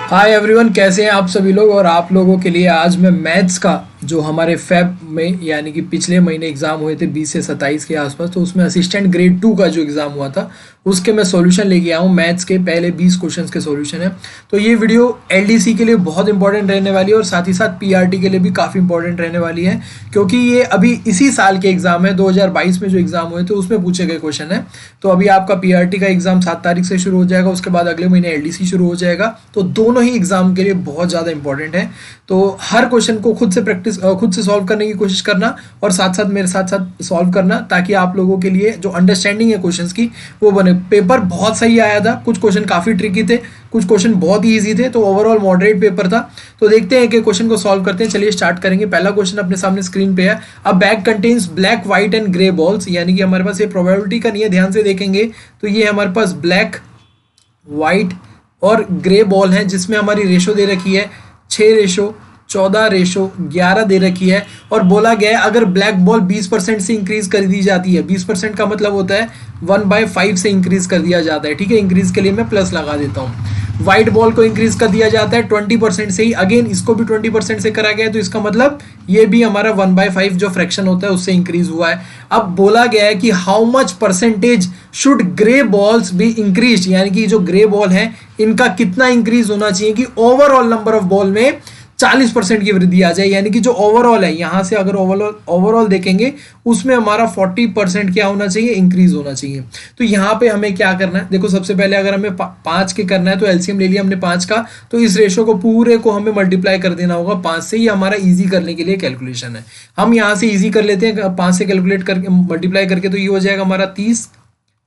Hi everyone, कैसे हैं आप सभी लोग। और आप लोगों के लिए आज मैं मैथ्स का जो हमारे फेब में यानी कि पिछले महीने एग्ज़ाम हुए थे 20 से 27 के आसपास, तो उसमें असिस्टेंट ग्रेड 2 का जो एग्ज़ाम हुआ था उसके मैं सॉल्यूशन लेके आया हूँ। मैथ्स के पहले 20 क्वेश्चंस के सॉल्यूशन है। तो ये वीडियो एलडीसी के लिए बहुत इंपॉर्टेंट रहने वाली है और साथ ही साथ पीआरटी के लिए भी काफ़ी इंपॉर्टेंट रहने वाली है, क्योंकि ये अभी इसी साल के एग्ज़ाम है। 2022 में जो एग्ज़ाम हुए थे उसमें पूछे गए क्वेश्चन है। तो अभी आपका पीआरटी का एग्ज़ाम 7 तारीख से शुरू हो जाएगा, उसके बाद अगले महीने एलडीसी शुरू हो जाएगा। तो दोनों ही एग्ज़ाम के लिए बहुत ज़्यादा इंपॉर्टेंट है। तो हर क्वेश्चन को खुद से सॉल्व करने की कोशिश करना और साथ साथ मेरे साथ साथ सॉल्व करना, ताकि आप लोगों के लिए जो अंडरस्टैंडिंग है क्वेश्चंस की वो बने। पेपर बहुत सही आया था, कुछ क्वेश्चन काफ़ी ट्रिकी थे, कुछ क्वेश्चन बहुत ही ईजी थे। तो ओवरऑल मॉडरेट पेपर था। तो देखते हैं कि क्वेश्चन को सॉल्व करते हैं। चलिए स्टार्ट करेंगे। पहला क्वेश्चन अपने सामने स्क्रीन पे है। अ bag contains black, white and grey balls, यानी कि हमारे पास ये प्रोबेबिलिटी का नहीं है, ध्यान से देखेंगे तो ये हमारे पास ब्लैक, व्हाइट और ग्रे बॉल है, जिसमें हमारी रेशो दे रखी है 6:14:11 दे रखी है। और बोला गया है अगर ब्लैक बॉल 20% से इंक्रीज कर दी जाती है, 20% का मतलब होता है 1/5 से इंक्रीज कर दिया जाता है। ठीक है, इंक्रीज के लिए मैं प्लस लगा देता हूँ। व्हाइट बॉल को इंक्रीज कर दिया जाता है 20% से ही, अगेन इसको भी 20% से करा गया है, तो इसका मतलब ये भी हमारा 1/5 जो फ्रैक्शन होता है उससे इंक्रीज हुआ है। अब बोला गया है कि how much percentage should grey balls be increase, यानी कि जो ग्रे बॉल है इनका कितना इंक्रीज होना चाहिए कि ओवरऑल नंबर ऑफ बॉल में 40% की वृद्धि आ जाए। यानी कि जो ओवरऑल है, यहां से अगर ओवरऑल देखेंगे उसमें हमारा 40% क्या होना चाहिए, इंक्रीज होना चाहिए। तो यहां पे हमें क्या करना है, देखो सबसे पहले अगर हमें 5 के करना है तो एलसीएम ले लिया हमने 5 का, तो इस रेशो को पूरे को हमें मल्टीप्लाई कर देना होगा 5 से। ये हमारा ईजी करने के लिए कैलकुलेशन है। हम यहां से ईजी कर लेते हैं 5 से कैलकुलेट करके मल्टीप्लाई करके, तो ये हो जाएगा हमारा 30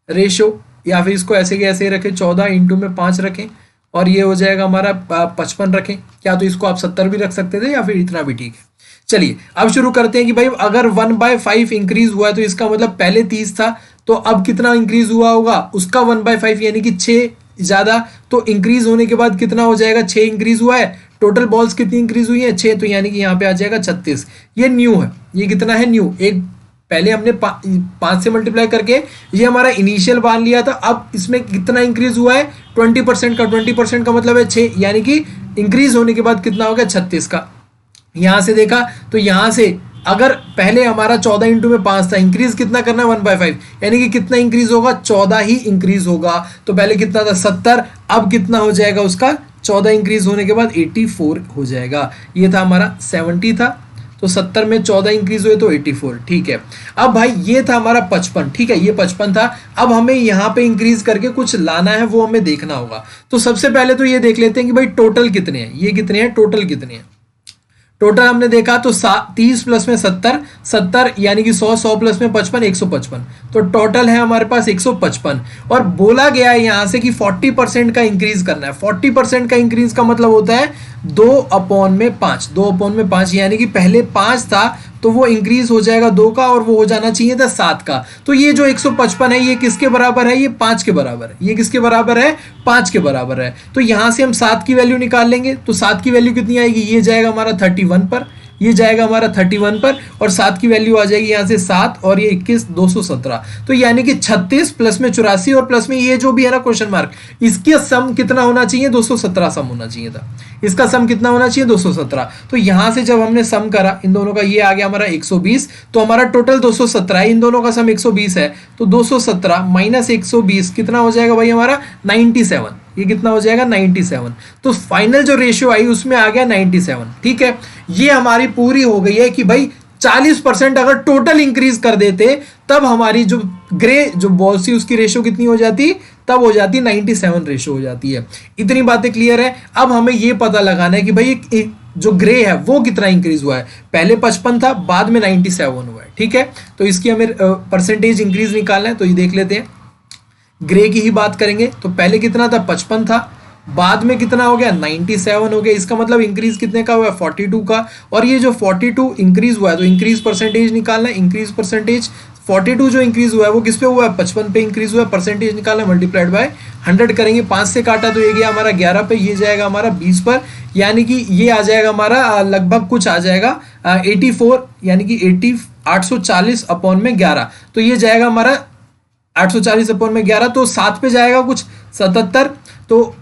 रेशो, या फिर इसको ऐसे के ऐसे रखें 14 इंटू में 5 रखें, और ये हो जाएगा हमारा 55 रखें। क्या तो इसको आप 70 भी रख सकते थे या फिर इतना भी ठीक है। चलिए अब शुरू करते हैं कि भाई अगर 1/5 इंक्रीज हुआ है तो इसका मतलब पहले 30 था, तो अब कितना इंक्रीज हुआ होगा उसका 1/5, यानी कि 6 ज्यादा। तो इंक्रीज होने के बाद कितना हो जाएगा, 6 इंक्रीज हुआ है। टोटल बॉल्स कितनी इंक्रीज हुई है, 6, तो यानी कि यहाँ पे आ जाएगा 36। ये न्यू है, ये कितना है, न्यू। एक पहले हमने 5 से मल्टीप्लाई करके ये हमारा इनिशियल मान लिया था। अब इसमें कितना इंक्रीज हुआ है, 20% का। 20% का मतलब है 6, यानी कि इंक्रीज होने के बाद कितना हो गया, 36 का। यहां से देखा तो यहां से अगर पहले हमारा 14 इंटू में 5 था, इंक्रीज कितना करना है 1/5, यानी कि कितना इंक्रीज होगा, 14 ही इंक्रीज होगा। तो पहले कितना था 70, अब कितना हो जाएगा उसका 14 इंक्रीज होने के बाद 84 हो जाएगा। ये था हमारा 70 था, तो 70 में 14 इंक्रीज हुए तो 84। ठीक है, अब भाई ये था हमारा 55। ठीक है, ये 55 था। अब हमें यहाँ पे इंक्रीज करके कुछ लाना है, वो हमें देखना होगा। तो सबसे पहले तो ये देख लेते हैं कि भाई टोटल कितने हैं, ये कितने हैं, टोटल कितने हैं। टोटल हमने देखा तो 30 प्लस में 70, 70 यानी कि 100, 100 प्लस में 55, 155। तो टोटल है हमारे पास 155। और बोला गया है यहां से कि 40% का इंक्रीज करना है। 40% का इंक्रीज का मतलब होता है 2/5, 2/5, यानी कि पहले 5 था तो वो इंक्रीज हो जाएगा 2 का, और वो हो जाना चाहिए था 7 का। तो ये जो 155 है ये किसके बराबर है, ये 5 के बराबर है। ये किसके बराबर है, 5 के बराबर है। तो यहां से हम 7 की वैल्यू निकाल लेंगे, तो 7 की वैल्यू कितनी आएगी, ये जाएगा हमारा 31 पर, ये जाएगा हमारा 31 पर, और 7 की वैल्यू आ जाएगी यहां से 7 और ये 21, 217। तो यानी कि 36 प्लस में 84 और प्लस में ये जो भी है ना क्वेश्चन मार्क, इसके सम कितना होना चाहिए, 217 सम होना चाहिए था। इसका सम कितना होना चाहिए, 217। तो यहां से जब हमने सम करा इन दोनों का, ये आ गया हमारा 120, तो हमारा टोटल 217 है। इन दोनों का सम 120 है, तो 217 माइनस 120 कितना हो जाएगा भाई हमारा 97। ये कितना हो जाएगा 97। तो फाइनल जो रेशियो आई उसमें आ गया 97। ठीक है, ये हमारी पूरी हो गई है कि भाई 40% अगर टोटल इंक्रीज कर देते तब हमारी जो ग्रे जो बॉल्स थी उसकी रेशियो कितनी हो जाती, तब हो जाती 97 रेशियो हो जाती है। इतनी बातें क्लियर है। अब हमें ये पता लगाना है कि भाई जो ग्रे है वो कितना इंक्रीज हुआ है। पहले 55 था, बाद में 97 हुआ है। ठीक है, तो इसकी हमें परसेंटेज इंक्रीज निकालना है, तो ये देख लेते हैं। ग्रे की ही बात करेंगे तो पहले कितना था, 55 था, बाद में कितना हो गया 97 हो गया। इसका मतलब इंक्रीज कितने का हुआ है, 42 का। और ये जो 42 इंक्रीज हुआ है तो इंक्रीज परसेंटेज निकालना है। इंक्रीज परसेंटेज 42 जो इंक्रीज हुआ है वो किस पे हुआ है, 55 पे इंक्रीज हुआ है। परसेंटेज निकालना, मल्टीप्लाइड बाय 100 करेंगे। 5 से काटा तो ये गया हमारा 11 पे, ये जाएगा हमारा 20 पर, यानी कि ये आ जाएगा हमारा लगभग कुछ आ जाएगा 84, यानी कि 840 अपॉन में 11। तो ये जाएगा हमारा 840 अपॉन में 11, तो 7 पे जाएगा कुछ 77। तो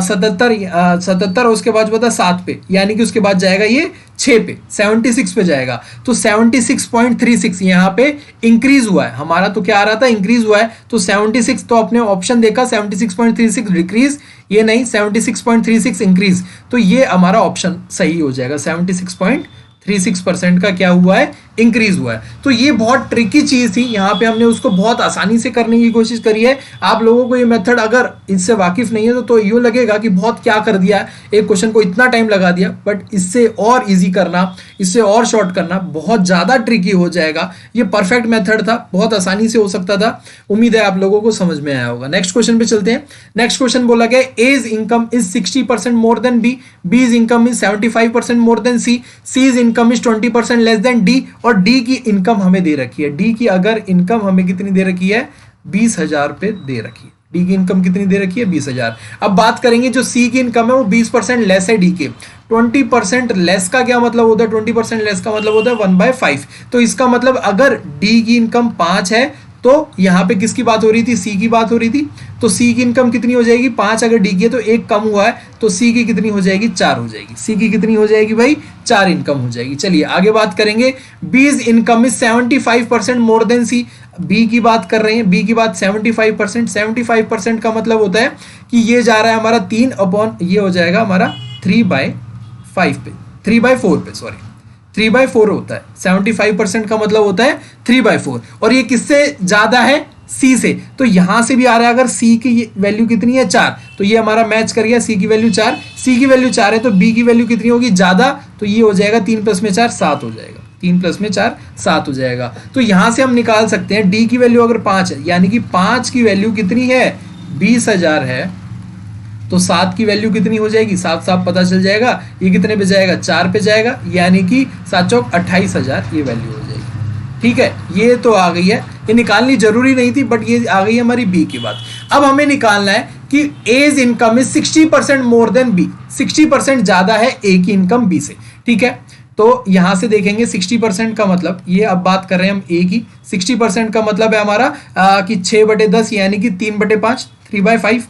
77 उसके बाद बता 7 पे, यानी कि उसके बाद जाएगा ये 6 पे, 76 पे जाएगा। तो 76.36 यहाँ पे इंक्रीज हुआ है हमारा, तो क्या आ रहा था, इंक्रीज हुआ है। तो 76, तो अपने ऑप्शन देखा 76.36 डिक्रीज, ये नहीं 76.36 इंक्रीज, तो ये हमारा ऑप्शन सही हो जाएगा। 76.36% का क्या हुआ है, इंक्रीज हुआ है। तो ये बहुत ट्रिकी चीज थी, यहाँ पे हमने उसको बहुत आसानी से करने की कोशिश करी है। आप लोगों को ये मेथड अगर इससे वाकिफ नहीं है तो यूँ लगेगा कि बहुत क्या कर दिया, एक क्वेश्चन को इतना टाइम लगा दिया, बट इससे और इजी करना, इससे और शॉर्ट करना बहुत ज्यादा ट्रिकी हो जाएगा। ये परफेक्ट मेथड था, बहुत आसानी से हो सकता था। उम्मीद है आप लोगों को समझ में आया होगा। नेक्स्ट क्वेश्चन पे चलते हैं। नेक्स्ट क्वेश्चन बोला गया A's income is 60% more than B, B's income is 75% more than C, C's income is 20% less than D, और डी की इनकम हमें दे रखी है। डी की अगर इनकम हमें कितनी दे रखी है, 20,000 रुपए दे रखी है। डी की इनकम कितनी दे रखी है, 20,000। अब बात करेंगे जो सी की इनकम है वो 20% लेस है डी के। 20% लेस का क्या मतलब होता है, 20% लेस का मतलब होता है 1/5। तो इसका मतलब अगर डी की इनकम 5 है तो यहाँ पे किसकी बात हो रही थी, सी की बात हो रही थी। तो सी की इनकम कितनी हो जाएगी, 5 अगर डी की है तो एक कम हुआ है, तो सी की कितनी हो जाएगी, 4 हो जाएगी। सी की कितनी हो जाएगी भाई, 4 इनकम हो जाएगी। चलिए आगे बात करेंगे। B's income is 75% more than C, B की बात कर रहे हैं, बी की बात 75%। 75% का मतलब होता है कि ये जा रहा है हमारा 3 अपॉन, ये हो जाएगा हमारा 3/5 पे, 3/4 पे, सॉरी 3/4 होता है। 75% का मतलब होता है 3/4, और ये किससे ज्यादा है, सी से। तो यहां से भी आ रहा है, अगर सी की वैल्यू कितनी है, 4, तो ये हमारा मैच कर गया, सी की वैल्यू 4, सी की वैल्यू 4 है तो बी की वैल्यू कितनी होगी, ज्यादा, तो ये हो जाएगा 3 + में 4 7 हो जाएगा, 3 + में 4 7 हो जाएगा। तो यहां से हम निकाल सकते हैं डी की वैल्यू अगर 5 है, यानी कि 5 की वैल्यू कितनी है, 20,000 है, तो 7 की वैल्यू कितनी हो जाएगी, 7 साफ पता चल जाएगा, ये कितने पे जाएगा, 4 पे जाएगा, यानी कि 7 चौक 28,000 ये वैल्यू हो जाएगी। ठीक है, ये तो आ गई है, ये निकालनी जरूरी नहीं थी, बट ये आ गई है हमारी बी की बात। अब हमें निकालना है कि A's income is 60% more than B, 60% ज्यादा है ए की इनकम बी से। ठीक है, तो यहां से देखेंगे 60% का मतलब, ये अब बात कर रहे हैं हम ए की, 60% का मतलब है हमारा कि 6/10 यानी कि 3/5, 3/5।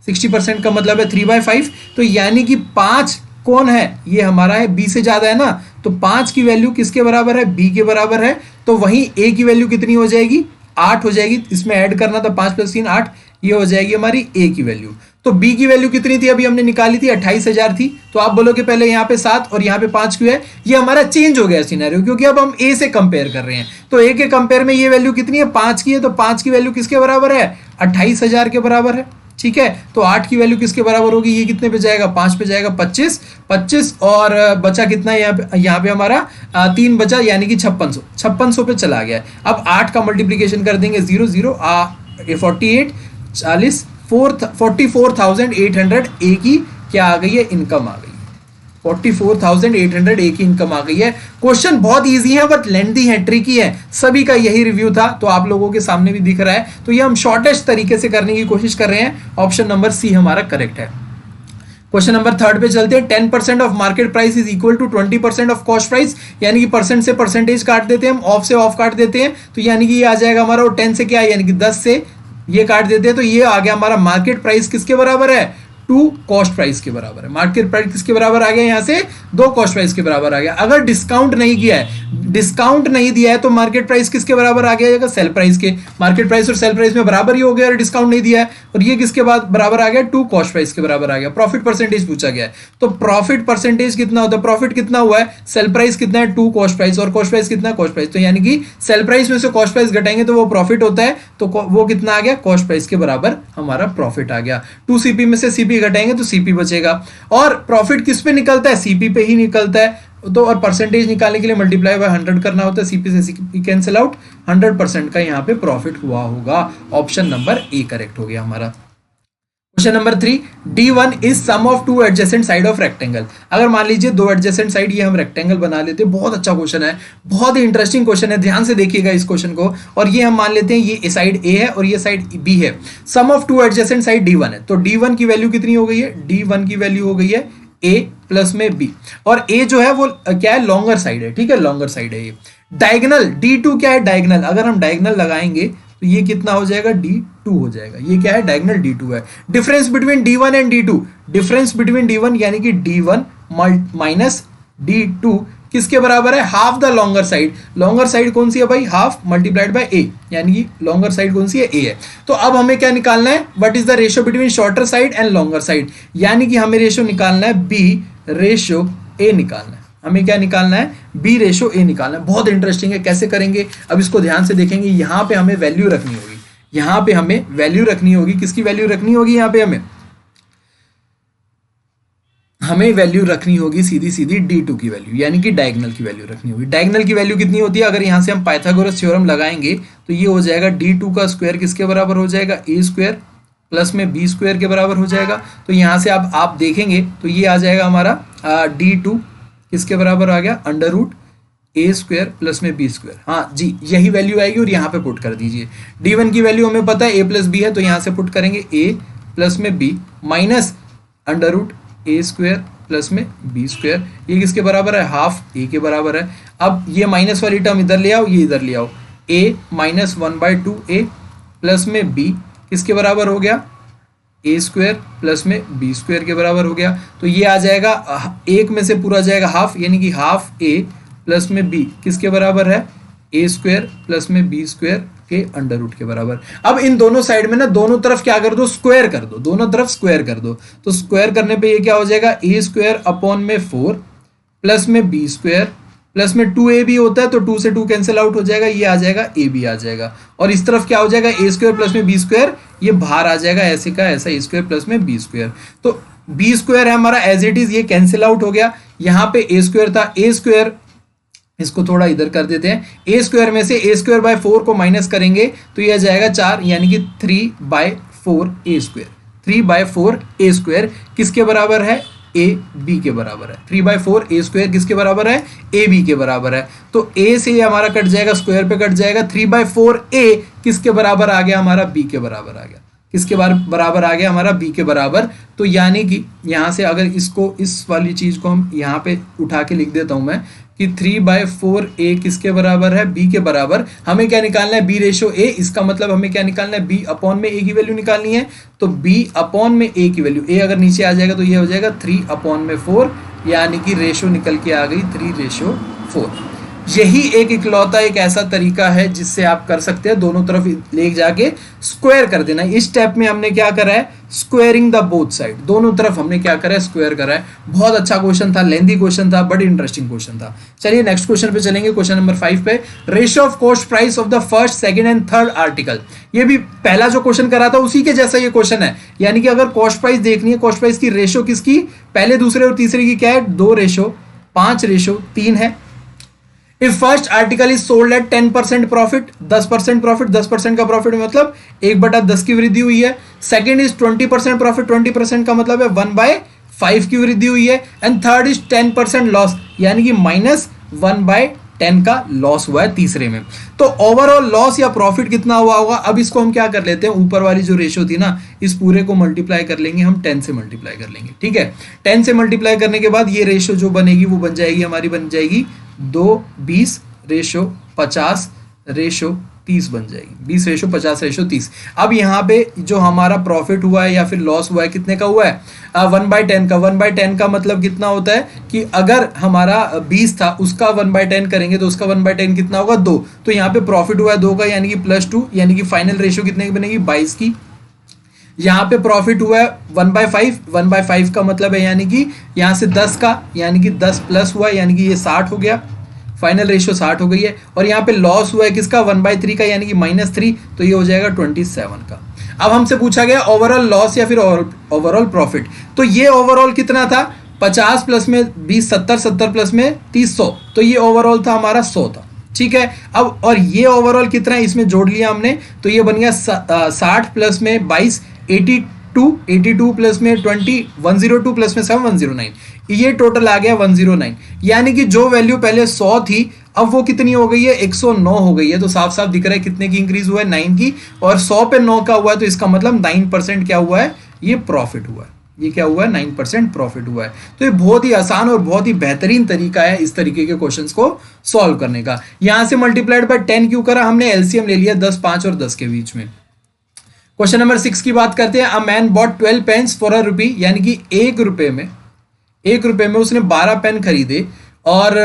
60% का मतलब है 3/5, तो यानी कि 5 कौन है, ये हमारा है, बी से ज्यादा है ना, तो 5 की वैल्यू किसके बराबर है, बी के बराबर है। तो वहीं ए की वैल्यू कितनी हो जाएगी, 8 हो जाएगी। इसमें ऐड करना था 5 + 3 8, ये हो जाएगी हमारी ए की वैल्यू। तो बी की वैल्यू कितनी थी, अभी हमने निकाली थी 28,000 थी। तो आप बोलोगे पहले यहाँ पे 7 और यहाँ पे 5 क्यों है, ये हमारा चेंज हो गया सिनेरियो, क्योंकि अब हम ए से कंपेयर कर रहे हैं। तो ए के कंपेयर में ये वैल्यू कितनी है, 5 की है, तो 5 की वैल्यू किसके बराबर है, 28,000 के बराबर है। ठीक है, तो 8 की वैल्यू किसके बराबर होगी, ये कितने पे जाएगा, 5 पे जाएगा, 25 और बचा कितना है यहाँ पे हमारा 3 बचा, यानी कि 5600 पे चला गया। अब 8 का मल्टीप्लीकेशन कर देंगे, 0 0 48 40 44,800 ए की क्या आ गई है, इनकम आ गई, 44,800 ए की इनकम आ गई है। क्वेश्चन बहुत इजी है बट लेंथी है, ट्रिकी है, सभी का यही रिव्यू था, तो आप लोगों के सामने भी दिख रहा है। तो ये हम शॉर्टेस्ट तरीके से करने की कोशिश कर रहे हैं। ऑप्शन नंबर सी हमारा करेक्ट है। क्वेश्चन नंबर 3 पे चलते हैं। 10% of market price is equal to 20% of cost price, यानी कि परसेंट से परसेंटेज काट देते हैं हम, ऑफ से ऑफ काट देते हैं, तो यानी कि ये आ जाएगा हमारा, और 10 से क्या है, यानी कि 10 से ये काट देते हैं, तो ये आ गया हमारा मार्केट प्राइस किसके बराबर है, 2 कॉस्ट प्राइस के बराबर है। मार्केट प्राइस किसके बराबर आ गया, यहां से 2 कॉस्ट प्राइस के बराबर आ गया। अगर डिस्काउंट नहीं किया है, डिस्काउंट नहीं दिया है, तो मार्केट प्राइस किसके बराबर आ गया, सेल प्राइस के। मार्केट प्राइस और सेल प्राइस में बराबर ही हो गया, और डिस्काउंट नहीं दिया है, और ये किसके बाद बराबर आ गया, 2 कॉस्ट प्राइस के बराबर आ गया। प्रॉफिट परसेंटेज पूछा गया है, तो प्रॉफिट परसेंटेज कितना होता है, प्रॉफिट कितना हुआ है, सेल प्राइस कितना है, 2 कॉस्ट प्राइस, और कॉस्ट प्राइस कितना है, कॉस्ट प्राइस, तो यानी कि सेल प्राइस में से कॉस्ट प्राइस घटाएंगे तो वो प्रॉफिट होता है, तो वो कितना आ गया, कॉस्ट प्राइस के बराबर हमारा प्रॉफिट आ गया। 2 सीपी में से सीपी घटाएंगे तो सीपी बचेगा, और प्रॉफिट किस पे निकलता है, सीपी पे ही निकलता है, तो और परसेंटेज निकालने के लिए मल्टीप्लाई बाय 100 करना होता है, सीपी से सीपी कैंसिल आउट, 100% का यहाँ पे प्रॉफिट हुआ होगा। ऑप्शन नंबर ए करेक्ट हो गया हमारा। Question number 3, D1 is sum of 2 adjacent side of rectangle. अगर मान लीजिए 2 एडजेसेंट साइड ये हम रेक्टेंगल बना लेते हैं, बहुत अच्छा क्वेश्चन है, बहुत ही इंटरेस्टिंग क्वेश्चन है, ध्यान से देखिएगा इस क्वेश्चन को। और ये हम मान लेते हैं ये साइड ए है और ये साइड बी है। सम ऑफ 2 एडजेसेंट साइड D1 है, तो D1 की वैल्यू कितनी हो गई है, D1 की वैल्यू हो गई है ए प्लस में बी, और ए जो है वो क्या है, लॉन्गर साइड है। ठीक है, लॉन्गर साइड है ये। डायगोनल D2 क्या है, डायगोनल, अगर हम डायगोनल लगाएंगे तो ये कितना हो जाएगा, D2 हो जाएगा। ये क्या है, डायगोनल D2 है। Difference between D1 and D2, difference between D1 यानी कि D1 माइनस D2 किसके बराबर है, half the longer side. Longer side कौन सी है भाई, हाफ मल्टीप्लाइड बाय ए, यानी कि लॉन्गर साइड कौन सी है, ए है। तो अब हमें क्या निकालना है, what is the ratio between shorter side and longer side, यानी कि हमें रेशियो निकालना है बी रेशियो ए निकालना है। हमें क्या निकालना है, बी रेशियो ए निकालना है। बहुत इंटरेस्टिंग है, कैसे करेंगे अब इसको ध्यान से देखेंगे। यहाँ पे हमें वैल्यू रखनी होगी, यहाँ पे हमें वैल्यू रखनी होगी, किसकी वैल्यू रखनी होगी, यहाँ पे हमें वैल्यू रखनी होगी सीधी सीधी D2 की वैल्यू, यानी कि डायगोनल की वैल्यू रखनी होगी। डायगोनल की वैल्यू कितनी होती है, अगर यहाँ से हम पाइथागोरस थ्योरम लगाएंगे तो ये हो जाएगा D2 का स्क्वायर किसके बराबर हो जाएगा, ए स्क्वायर प्लस में बी स्क्वायर के बराबर हो जाएगा। तो यहाँ से आप देखेंगे तो ये आ जाएगा हमारा D2 किसके बराबर आ गया, अंडर रूट ए स्क्वायर प्लस में बी स्क्वायर। हाँ जी, यही वैल्यू आएगी और यहाँ पे पुट कर दीजिए। D1 की वैल्यू हमें पता है ए प्लस बी है, तो यहाँ से पुट करेंगे ए प्लस में बी माइनस अंडर रूट ए स्क्वायर प्लस में बी स्क्वायर। ये किसके बराबर है, हाफ ए के बराबर है। अब ये माइनस वाली टर्म इधर ले आओ, ये इधर ले आओ, ए माइनस 1/2 ए प्लस में बी किसके बराबर हो गया, ए स्क्वायर प्लस में बी स्क्वायर के बराबर हो गया। तो ये आ जाएगा, एक में से पूरा जाएगा हाफ, यानी कि हाफ ए प्लस में बी किसके बराबर है, ए स्क्वायर प्लस में बी स्क्वायर के अंडर रूट के बराबर। अब इन दोनों साइड में ना दोनों तरफ क्या कर दो, स्क्वायर कर दो, दोनों तरफ स्क्वायर कर दो। तो स्क्वायर करने पे ये क्या हो जाएगा, ए स्क्वायर अपॉन में 4 प्लस में बी स्क्वायर प्लस में 2a भी होता है तो 2 से 2 कैंसिल आउट हो जाएगा, ये आ जाएगा a भी आ जाएगा। और इस तरफ क्या हो जाएगा, ए स्क्वायर प्लस में बी स्क्वायर, ये बाहर आ जाएगा ऐसे का ऐसा, ए स्क्वायर प्लस में बी स्क्वायर। तो बी स्क्वायर है हमारा एज इट इज, ये कैंसिल आउट हो गया। यहाँ पे ए स्क्वायर था, ए स्क्वायर इसको थोड़ा इधर कर देते हैं, ए स्क्वायर में से ए स्क्वायर बाय 4 को माइनस करेंगे तो ये आ जाएगा 4, यानी कि 3/4 ए स्क्वायर। 3/4 ए स्क्वायर किसके बराबर है, ए बी के बराबर है। 3/4 ए स्क्वायर किसके बराबर है, ए बी के बराबर है। तो ए से हमारा कट जाएगा, स्क्वायर पे कट जाएगा, 3/4 ए किसके बराबर आ गया, हमारा बी के बराबर आ गया। किसके बराबर आ गया, हमारा बी के बराबर। तो यानी कि यहाँ से अगर इसको, इस वाली चीज को हम यहाँ पे उठा के लिख देता हूं मैं कि 3/4 ए किसके बराबर है, बी के बराबर। हमें क्या निकालना है, बी रेशो ए। इसका मतलब हमें क्या निकालना है, बी अपॉन में ए की वैल्यू निकालनी है। तो बी अपॉन में ए की वैल्यू, ए अगर नीचे आ जाएगा तो ये हो जाएगा 3/4, यानी कि रेशो निकल के आ गई 3/4। यही एक इकलौता एक ऐसा तरीका है जिससे आप कर सकते हैं, दोनों तरफ ले जाके स्क्वायर कर देना। इस स्टेप में हमने क्या करा है, स्क्वायरिंग द बोथ साइड, दोनों तरफ हमने क्या करा है, स्क्वायर करा है। बहुत अच्छा क्वेश्चन था, लेंथी क्वेश्चन था, बड़ी इंटरेस्टिंग क्वेश्चन था। चलिए नेक्स्ट क्वेश्चन पे चलेंगे, क्वेश्चन नंबर 5 पे। Ratio of cost price of the first, second and third article. ये भी पहला जो क्वेश्चन करा था उसी के जैसा ये क्वेश्चन है, यानी कि अगर कॉस्ट प्राइस देखनी है, कॉस्ट प्राइस की रेशियो किसकी, पहले दूसरे और तीसरे की क्या है, 2:5:3 है। If first article is sold at 10% profit, 10% profit, 10% का प्रॉफिट मतलब 1/10 की वृद्धि हुई है। सेकंड इज 20% प्रॉफिट, 20% का मतलब है 1/5 की वृद्धि हुई है। एंड थर्ड इज 10% लॉस, यानी कि -1/10 का लॉस हुआ है तीसरे में। तो ओवरऑल लॉस या प्रॉफिट कितना हुआ होगा। अब इसको हम क्या कर लेते हैं, ऊपर वाली जो रेशियो थी ना, इस पूरे को मल्टीप्लाई कर लेंगे हम, 10 से मल्टीप्लाई कर लेंगे, ठीक है। 10 से मल्टीप्लाई करने के बाद ये रेशियो जो बनेगी वो बन जाएगी हमारी, बन जाएगी 2:20:50:30 बन जाएगी, 20:50:30। अब यहाँ पे जो हमारा प्रॉफिट हुआ है या फिर लॉस हुआ है, कितने का हुआ है, 1/10 का। 1/10 का मतलब कितना होता है कि अगर हमारा 20 था उसका 1/10 करेंगे तो उसका 1/10 कितना होगा, 2। तो यहाँ पे प्रॉफिट हुआ है 2 का, यानी कि +2, यानी कि फाइनल रेशियो कितने की बनेगी, 22 की। यहाँ पे प्रॉफिट हुआ है 1/5, 1/5 का मतलब है यानी कि यहाँ से 10 का, यानी कि 10 प्लस हुआ, यानी कि ये 60 हो गया, फाइनल रेशियो 60 हो गई है। और यहाँ पे लॉस हुआ है किसका, 1/3 का, यानी कि -3, तो ये हो जाएगा 27 का। अब हमसे पूछा गया ओवरऑल लॉस या फिर ओवरऑल प्रॉफिट। तो ये ओवरऑल कितना था, 50 प्लस में 20 70, 70 प्लस में 30 100, तो ये ओवरऑल था हमारा 100 था, ठीक है। अब और ये ओवरऑल कितना है, इसमें जोड़ लिया हमने, तो ये बन गया 60 प्लस में 22 82 प्लस में 20 102 प्लस में 7 109, ये टोटल आ गया 109। यानी कि जो वैल्यू पहले 100 थी अब वो कितनी हो गई है, 109 हो गई है। तो साफ साफ दिख रहा है कितने की इंक्रीज हुआ है, 9 की। और 100 पे 9 का हुआ है, तो इसका मतलब 9% क्या हुआ है, ये प्रॉफिट हुआ है। ये क्या हुआ है, 9% प्रॉफिट हुआ है। तो ये बहुत ही आसान और बहुत ही बेहतरीन तरीका है इस तरीके के क्वेश्चंस को सॉल्व करने का। यहां से मल्टीप्लाइड बाय 10 क्यों करा, हमने एलसीएम ले लिया 10, 5 और 10 के बीच में। क्वेश्चन नंबर 6 की बात करते हैं। A man bought 12 pens for a rupee, यानी कि 1 रुपए में उसने 12 पेन खरीदे। और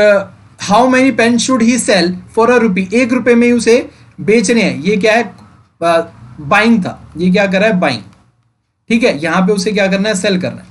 how many pen should he sell for a rupee, 1 रुपए में उसे बेचने हैं। ये क्या है, बाइंग था, ये क्या कर रहा है, बाइंग। ठीक है, यहां पे उसे क्या करना है, सेल करना है,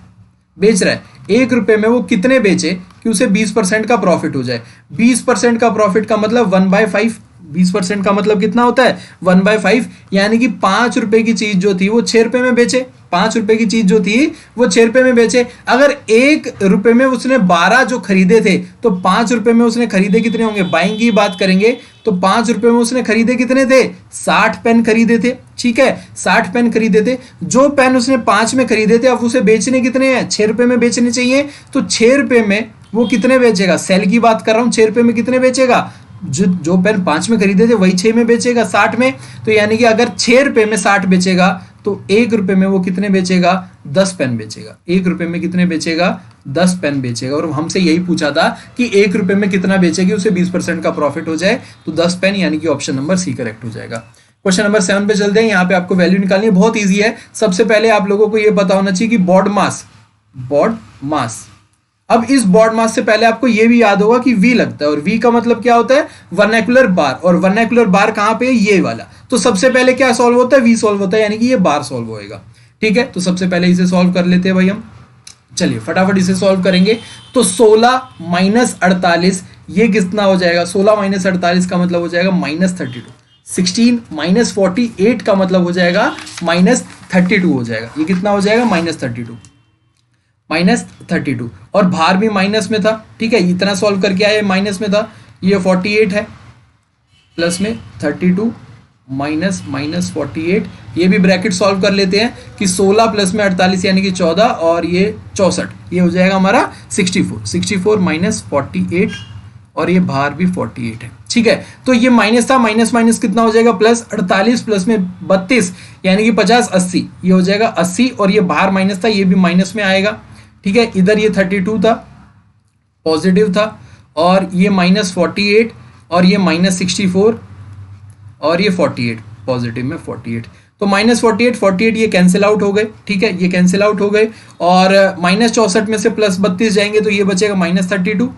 बेच रहा है। 1 रुपए में वो कितने बेचे कि उसे 20% का प्रॉफिट हो जाए। 20% का प्रॉफिट का मतलब 1/5, 20% का मतलब कितना होता है, 1/5, यानी कि 5 रुपए की चीज जो थी वो 6 रुपए में बेचे। 5 रुपए की चीज जो थी वो 6 रुपए में बेचे। अगर 1 रुपए में उसने 12 जो खरीदे थे, तो 5 रुपए में उसने खरीदे कितने होंगे, बाइंग की बात करेंगे तो 5 रुपए में उसने खरीदे कितने थे, 60 पेन खरीदे थे। ठीक है, 60 पेन खरीदे थे। जो पेन उसने 5 में खरीदे थे, अब उसे बेचने कितने हैं, 6 रुपए में बेचने चाहिए। तो 6 रुपए में वो कितने बेचेगा, सेल की बात कर रहा हूं, 6 रुपए में कितने बेचेगा, जो पेन 5 में खरीदे थे वही 6 में बेचेगा, 60 में। तो यानी कि अगर 6 रुपए में 60 बेचेगा तो 1 रुपए में वो कितने बेचेगा, 10 पेन बेचेगा। 1 रुपए में कितने बेचेगा, 10 पेन बेचेगा। और हमसे यही पूछा था कि 1 रुपए में कितना बेचेगी, उसे 20% का प्रॉफिट हो जाए, तो 10 पेन, यानी कि ऑप्शन नंबर सी करेक्ट हो जाएगा। क्वेश्चन नंबर 7 पे चलते हैं। यहाँ पे आपको वैल्यू निकालनी है, बहुत ईजी है। सबसे पहले आप लोगों को यह पता होना चाहिए कि बॉड मास। अब इस बॉड मास से पहले आपको यह भी याद होगा कि V लगता है, और V का मतलब क्या होता है, वर्नैकुलर बार। और वर्नैकुलर बार कहां पे है, ये वाला। तो सबसे पहले क्या सॉल्व होता है, V सॉल्व होता है, यानी कि ये बार सॉल्व होएगा। ठीक है, तो सबसे पहले इसे सॉल्व कर लेते हैं भाई हम। चलिए फटाफट इसे सॉल्व करेंगे। तो 16 माइनस 48, ये कितना हो जाएगा, 16 माइनस 48 का मतलब हो जाएगा -32। 16 माइनस 48 का मतलब हो जाएगा -32 हो जाएगा। ये कितना हो जाएगा, -32। और भार भी माइनस में था। ठीक है, इतना सॉल्व करके आए, माइनस में था। ये 48 है, प्लस में 32 माइनस 48। ये भी ब्रैकेट सॉल्व कर लेते हैं कि 16 प्लस में 48 यानी कि 14, और ये 64, ये हो जाएगा हमारा 64 माइनस 48, और ये भार भी 48 है। ठीक है, तो ये माइनस था, माइनस माइनस कितना हो जाएगा, प्लस। 48 प्लस में 32 यानी कि 50, 80, ये हो जाएगा 80। और ये भार माइनस था, ये भी माइनस में आएगा। ठीक है, इधर ये 32 था, पॉजिटिव था, और ये -48, और ये -64, और ये 48, पॉजिटिव में 48। तो -48 ये कैंसिल आउट हो गए। ठीक है, ये कैंसिल आउट हो गए। और -64 में से +32 जाएंगे तो ये बचेगा -32,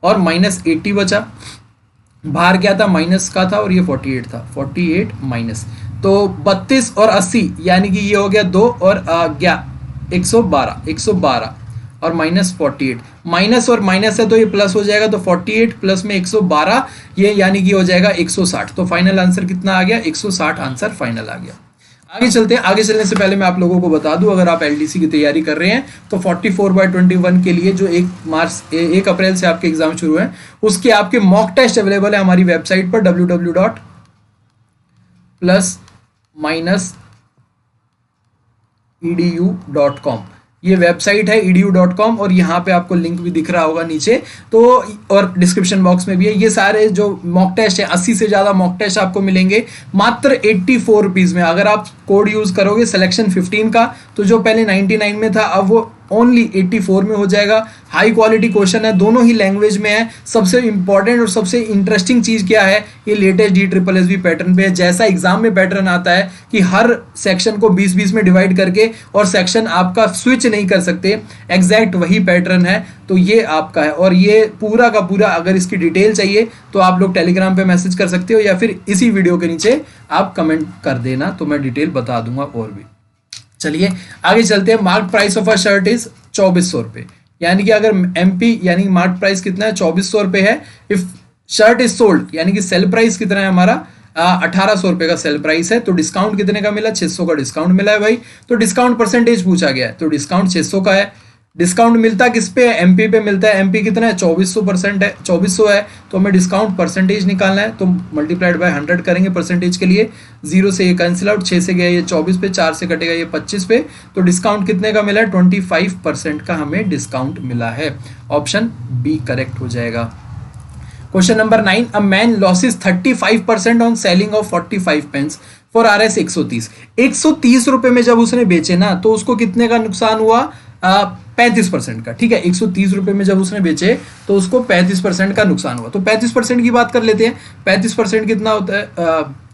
और -80 बचा। भार क्या था, माइनस का था, और ये 48 था, 48 माइनस। तो 32 और 80 यानी कि ये हो गया 2 और 112 और -48। माइनस और माइनस है तो ये प्लस हो जाएगा, तो 48 प्लस में 112, ये यानी कि हो जाएगा 160। तो फाइनल आंसर कितना आ गया, 160 आंसर फाइनल आ गया। आगे चलते हैं। आगे चलने से पहले मैं आप लोगों को बता दूं, अगर आप एलडीसी की तैयारी कर रहे हैं तो 44/21 के लिए जो 1 अप्रैल से आपके एग्जाम शुरू है, उसके आपके मॉक टेस्ट अवेलेबल है हमारी वेबसाइट पर www.plus-edu.com। ये वेबसाइट है edu.com, और यहाँ पे आपको लिंक भी दिख रहा होगा नीचे, तो और डिस्क्रिप्शन बॉक्स में भी है। ये सारे जो मॉक टेस्ट है, 80 से ज़्यादा मॉक टेस्ट आपको मिलेंगे मात्र 84 रुपीज़ में। अगर आप कोड यूज़ करोगे सिलेक्शन 15 का, तो जो पहले 99 में था अब वो ओनली 84 में हो जाएगा। हाई क्वालिटी क्वेश्चन है, दोनों ही लैंग्वेज में है। सबसे इंपॉर्टेंट और सबसे इंटरेस्टिंग चीज़ क्या है, ये लेटेस्ट DSSS पैटर्न पे है। जैसा एग्जाम में पैटर्न आता है कि हर सेक्शन को 20-20 में डिवाइड करके और सेक्शन आपका स्विच नहीं कर सकते, एग्जैक्ट वही पैटर्न है। तो ये आपका है, और ये पूरा का पूरा, अगर इसकी डिटेल चाहिए तो आप लोग टेलीग्राम पे मैसेज कर सकते हो, या फिर इसी वीडियो के नीचे आप कमेंट कर देना, तो मैं डिटेल बता दूंगा और भी। चलिए आगे चलते हैं। Mark price of a shirt is 2400 रुपये, यानी कि अगर MP यानी मार्क प्राइस कितना है, 2400 रुपये है। इफ शर्ट इज सोल्ड यानी कि सेल प्राइस कितना है हमारा, 1800 रुपये का सेल प्राइस है। तो डिस्काउंट कितने का मिला, 600 का डिस्काउंट मिला है भाई। तो डिस्काउंट परसेंटेज पूछा गया है, तो डिस्काउंट 600 का है। डिस्काउंट मिलता किस पे है, MP पे मिलता है। MP कितना है, 2400% है, 2400 है। तो हमें डिस्काउंट परसेंटेज निकालना है, तो मल्टीप्लाइड बाय 100 करेंगे परसेंटेज के लिए। 0 से ये कैंसिल आउट, 6 से गया ये 24 पे, 4 से कटेगा ये 25 पे। तो डिस्काउंट कितने का मिला है, 25% का हमें डिस्काउंट मिला है। ऑप्शन बी करेक्ट हो जाएगा। Question number 9, a man losses 35% on selling of 45 pens for RS 130। 130 रुपए में जब उसने बेचे ना, तो उसको कितने का नुकसान हुआ, 35% का, ठीक है। 130 रुपये में जब उसने बेचे तो उसको 35% का नुकसान हुआ। तो 35% की बात कर लेते हैं। 35% कितना होता है?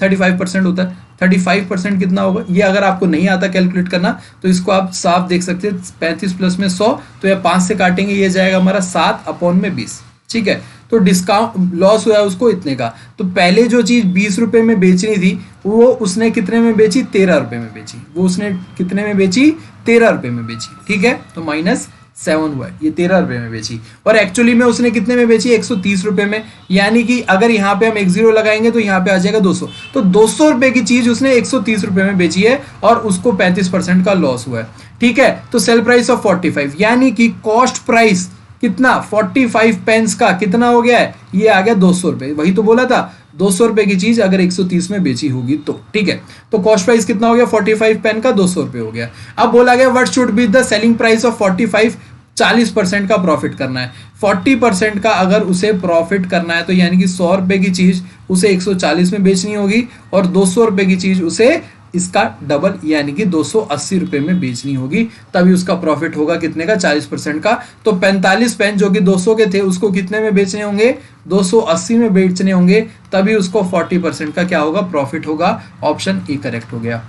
35% होता है। 35% कितना होगा? ये अगर आपको नहीं आता कैलकुलेट करना तो इसको आप साफ देख सकते हैं। 35 प्लस में 100, तो यह 5 से काटेंगे, ये जाएगा हमारा 7/20, ठीक है। तो डिस्काउंट लॉस हुआ है उसको इतने का। तो पहले जो चीज 20 रुपए में बेचनी थी वो उसने कितने में बेची? 13 रुपए में बेची। वो उसने कितने में बेची? 13 रुपए में बेची, ठीक है। तो -7 हुआ है, ये 13 रुपए में बेची। और एक्चुअली में उसने कितने में बेची? 130 रुपए में। यानी कि अगर यहाँ पे हम 10 लगाएंगे तो यहाँ पे आ जाएगा 200। तो 200 रुपए की चीज उसने 130 रुपए में बेची है और उसको 35% का लॉस हुआ है, ठीक है। तो सेल प्राइस ऑफ 45, यानी कि कॉस्ट प्राइस कितना? 45 पेंस का कितना हो गया है? ये आ गया 200 रुपए। वही तो बोला था, 200 रुपए की चीज अगर 130 में बेची होगी तो, ठीक है। तो कॉस्ट प्राइस कितना हो गया? 45 पेन का 200 रुपए हो गया। अब बोला गया what should be the selling price of 45? 40% का प्रॉफिट करना है। 40% का अगर उसे प्रॉफिट करना है तो यानी कि 100 रुपए की चीज उसे 140 में बेचनी होगी और 200 रुपए की चीज उसे इसका डबल यानी कि 280 रुपए में बेचनी होगी, तभी उसका प्रॉफिट होगा कितने का? 40% का। तो 45 पेन जो कि 200 के थे उसको कितने में बेचने होंगे? 280 में बेचने होंगे, तभी उसको 40% का क्या होगा? प्रॉफिट होगा। ऑप्शन ए करेक्ट हो गया।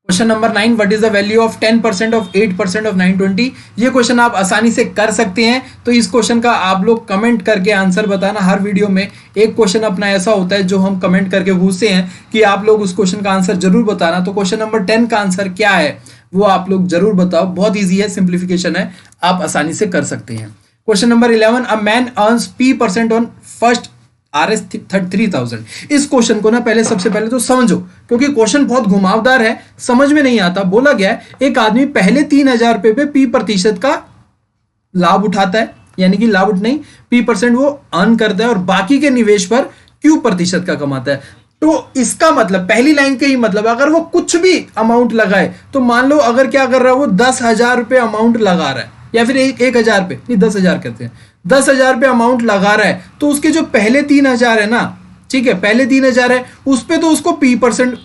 Question number 9, what is the value of 10% of 8% of 920? ये क्वेश्चन आप आसानी से कर सकते हैं। तो इस क्वेश्चन का आप लोग कमेंट करके आंसर बताना। हर वीडियो में एक क्वेश्चन अपना ऐसा होता है जो हम कमेंट करके पूछते हैं कि आप लोग उस क्वेश्चन का आंसर जरूर बताना। तो क्वेश्चन नंबर 10 का आंसर क्या है वो आप लोग जरूर बताओ। बहुत ईजी है, सिंप्लीफिकेशन है, आप आसानी से कर सकते हैं। Question number 11, a man earns P% on first RS 3000। इस क्वेश्चन को ना पहले सबसे पहले तो समझो, क्योंकि क्वेश्चन बहुत घुमावदार है, समझ में नहीं आता। बोला गया है एक आदमी पहले 3000 रुपए पे P% का लाभ उठाता है, यानी कि लाभ नहीं, P% वो अर्न करता है और बाकी के निवेश पर Q% का कमाता है। तो इसका मतलब पहली लाइन के ही मतलब अगर वो कुछ भी अमाउंट लगाए तो मान लो अगर क्या कर रहा है वो 10,000 रुपए अमाउंट लगा रहा है या फिर 1,000 रुपए नहीं 10,000 कहते हैं, 10,000 रुपए अमाउंट लगा रहा है, तो उसके जो पहले 3,000 है ना, ठीक है, पहले 3,000 है उस पे तो उसको P%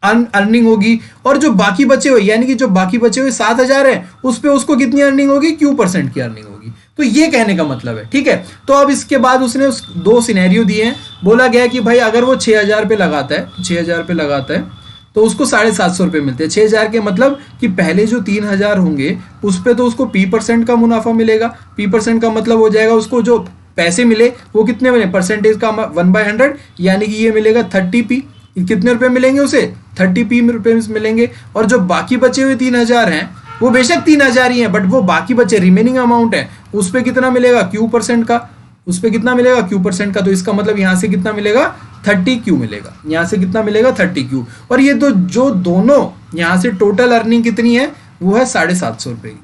अर्निंग होगी और जो बाकी बचे हुए यानी कि जो बाकी बचे हुए 7,000 है उस पे उसको कितनी अर्निंग होगी? Q% की अर्निंग होगी। तो ये कहने का मतलब है, ठीक है। तो अब इसके बाद उसने दो सिनेरियो दिए हैं। बोला गया कि भाई अगर वो 6,000 रुपये लगाता है, 6,000 रुपये लगाता है तो उसको 750 रुपये मिलते हैं। 6,000 के मतलब कि पहले जो 3,000 होंगे उस पे तो उसको P% का मुनाफा मिलेगा। P% का मतलब हो जाएगा उसको जो पैसे मिले वो कितने मिले? परसेंटेज का 1/100, यानी कि ये मिलेगा 30p। कितने रुपए मिलेंगे उसे? 30p रुपए मिलेंगे। और जो बाकी बचे हुए 3,000 हैं वो बेशक 3,000 ही हैं, बट वो बाकी बचे रिमेनिंग अमाउंट है उस पे कितना मिलेगा? Q% का। उस पे कितना मिलेगा? Q% का। तो इसका मतलब यहां से कितना मिलेगा? 30Q मिलेगा। यहां से कितना मिलेगा? 30Q। और ये तो जो दोनों यहां से टोटल अर्निंग कितनी है वो है 750 रुपए की।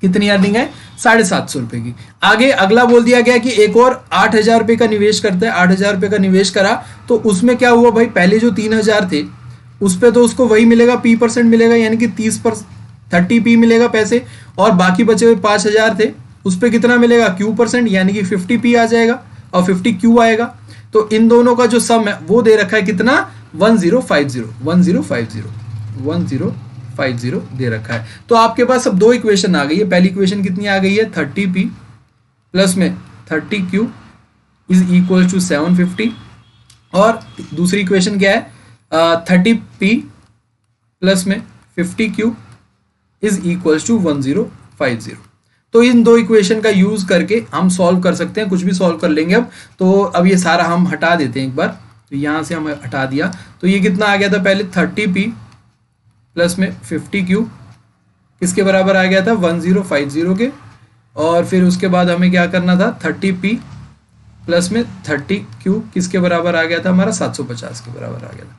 कितनी अर्निंग है? 750 रुपए की। आगे अगला बोल दिया गया कि एक और 8,000 रुपए का निवेश करता है। 8,000 रुपए का निवेश करा तो उसमें क्या हुआ भाई? पहले जो 3,000 थे उस पे तो उसको वही मिलेगा, P% मिलेगा, यानी कि 30p मिलेगा पैसे। और बाकी बचे हुए 5,000 थे उस पे कितना मिलेगा? Q%, यानी कि 50p आ जाएगा और 50Q आएगा। तो इन दोनों का जो सम है वो दे रखा है कितना? 1050 दे रखा है। तो आपके पास अब दो इक्वेशन आ गई है। पहली इक्वेशन कितनी आ गई है? 30p प्लस में 30Q इज इक्वल टू 750। और दूसरी इक्वेशन क्या है? 30p प्लस में 50Q इज इक्वल टू 1050। तो इन दो इक्वेशन का यूज करके हम सॉल्व कर सकते हैं, कुछ भी सॉल्व कर लेंगे अब। तो अब ये सारा हम हटा देते हैं एक बार। तो यहां से हम हटा दिया तो ये कितना आ गया था? पहले 30p प्लस में 50Q किसके बराबर आ गया था? 1050 के। और फिर उसके बाद हमें क्या करना था? 30p प्लस में 30Q किसके बराबर आ गया था? हमारा 750 के बराबर आ गया था,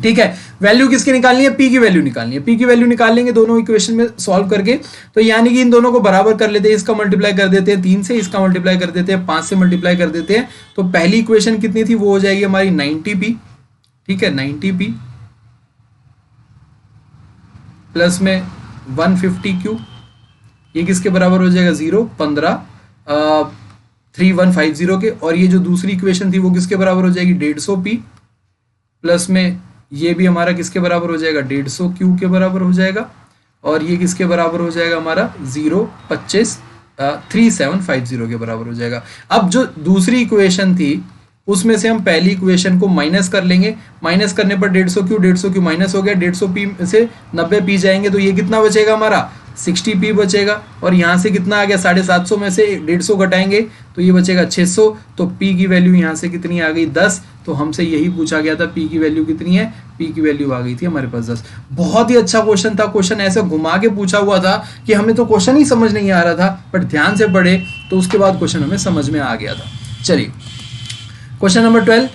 ठीक है। वैल्यू किसकी निकालनी है? P की वैल्यू निकालनी है। P की वैल्यू निकाल लेंगे दोनों इक्वेशन में सॉल्व करके। तो यानी कि इन दोनों को बराबर कर लेते हैं। इसका मल्टीप्लाई कर देते हैं 3 से, इसका मल्टीप्लाई कर देते हैं 5 से, मल्टीप्लाई कर देते हैं। तो पहली इक्वेशन कितनी थी? वो हो जाएगी हमारी 90p, ठीक है, 90p प्लस में 150Q, ये किसके बराबर हो जाएगा? 3150 के। और ये जो दूसरी इक्वेशन थी वो किसके बराबर हो जाएगी? 150p प्लस में ये भी हमारा किसके बराबर हो जाएगा? 150Q के बराबर हो जाएगा। और ये किसके बराबर हो जाएगा हमारा 3750 के बराबर हो जाएगा। अब जो दूसरी इक्वेशन थी उसमें से हम पहली इक्वेशन को माइनस कर लेंगे, माइनस करने पर 150 माइनस हो गया, 150 पी से 90 पी जाएंगे तो ये कितना बचेगा हमारा 60 पी बचेगा। और यहाँ से कितना आ गया 750 में से 150 घटाएंगे तो ये बचेगा 600। तो पी की वैल्यू यहाँ से कितनी आ गई 10। तो हमसे यही पूछा गया था पी की वैल्यू कितनी है, पी की वैल्यू आ गई थी हमारे पास 10। बहुत ही अच्छा क्वेश्चन था, क्वेश्चन ऐसे घुमा के पूछा हुआ था कि हमें तो क्वेश्चन ही समझ नहीं आ रहा था, बट ध्यान से पढ़े तो उसके बाद क्वेश्चन हमें समझ में आ गया था। चलिए question number 12,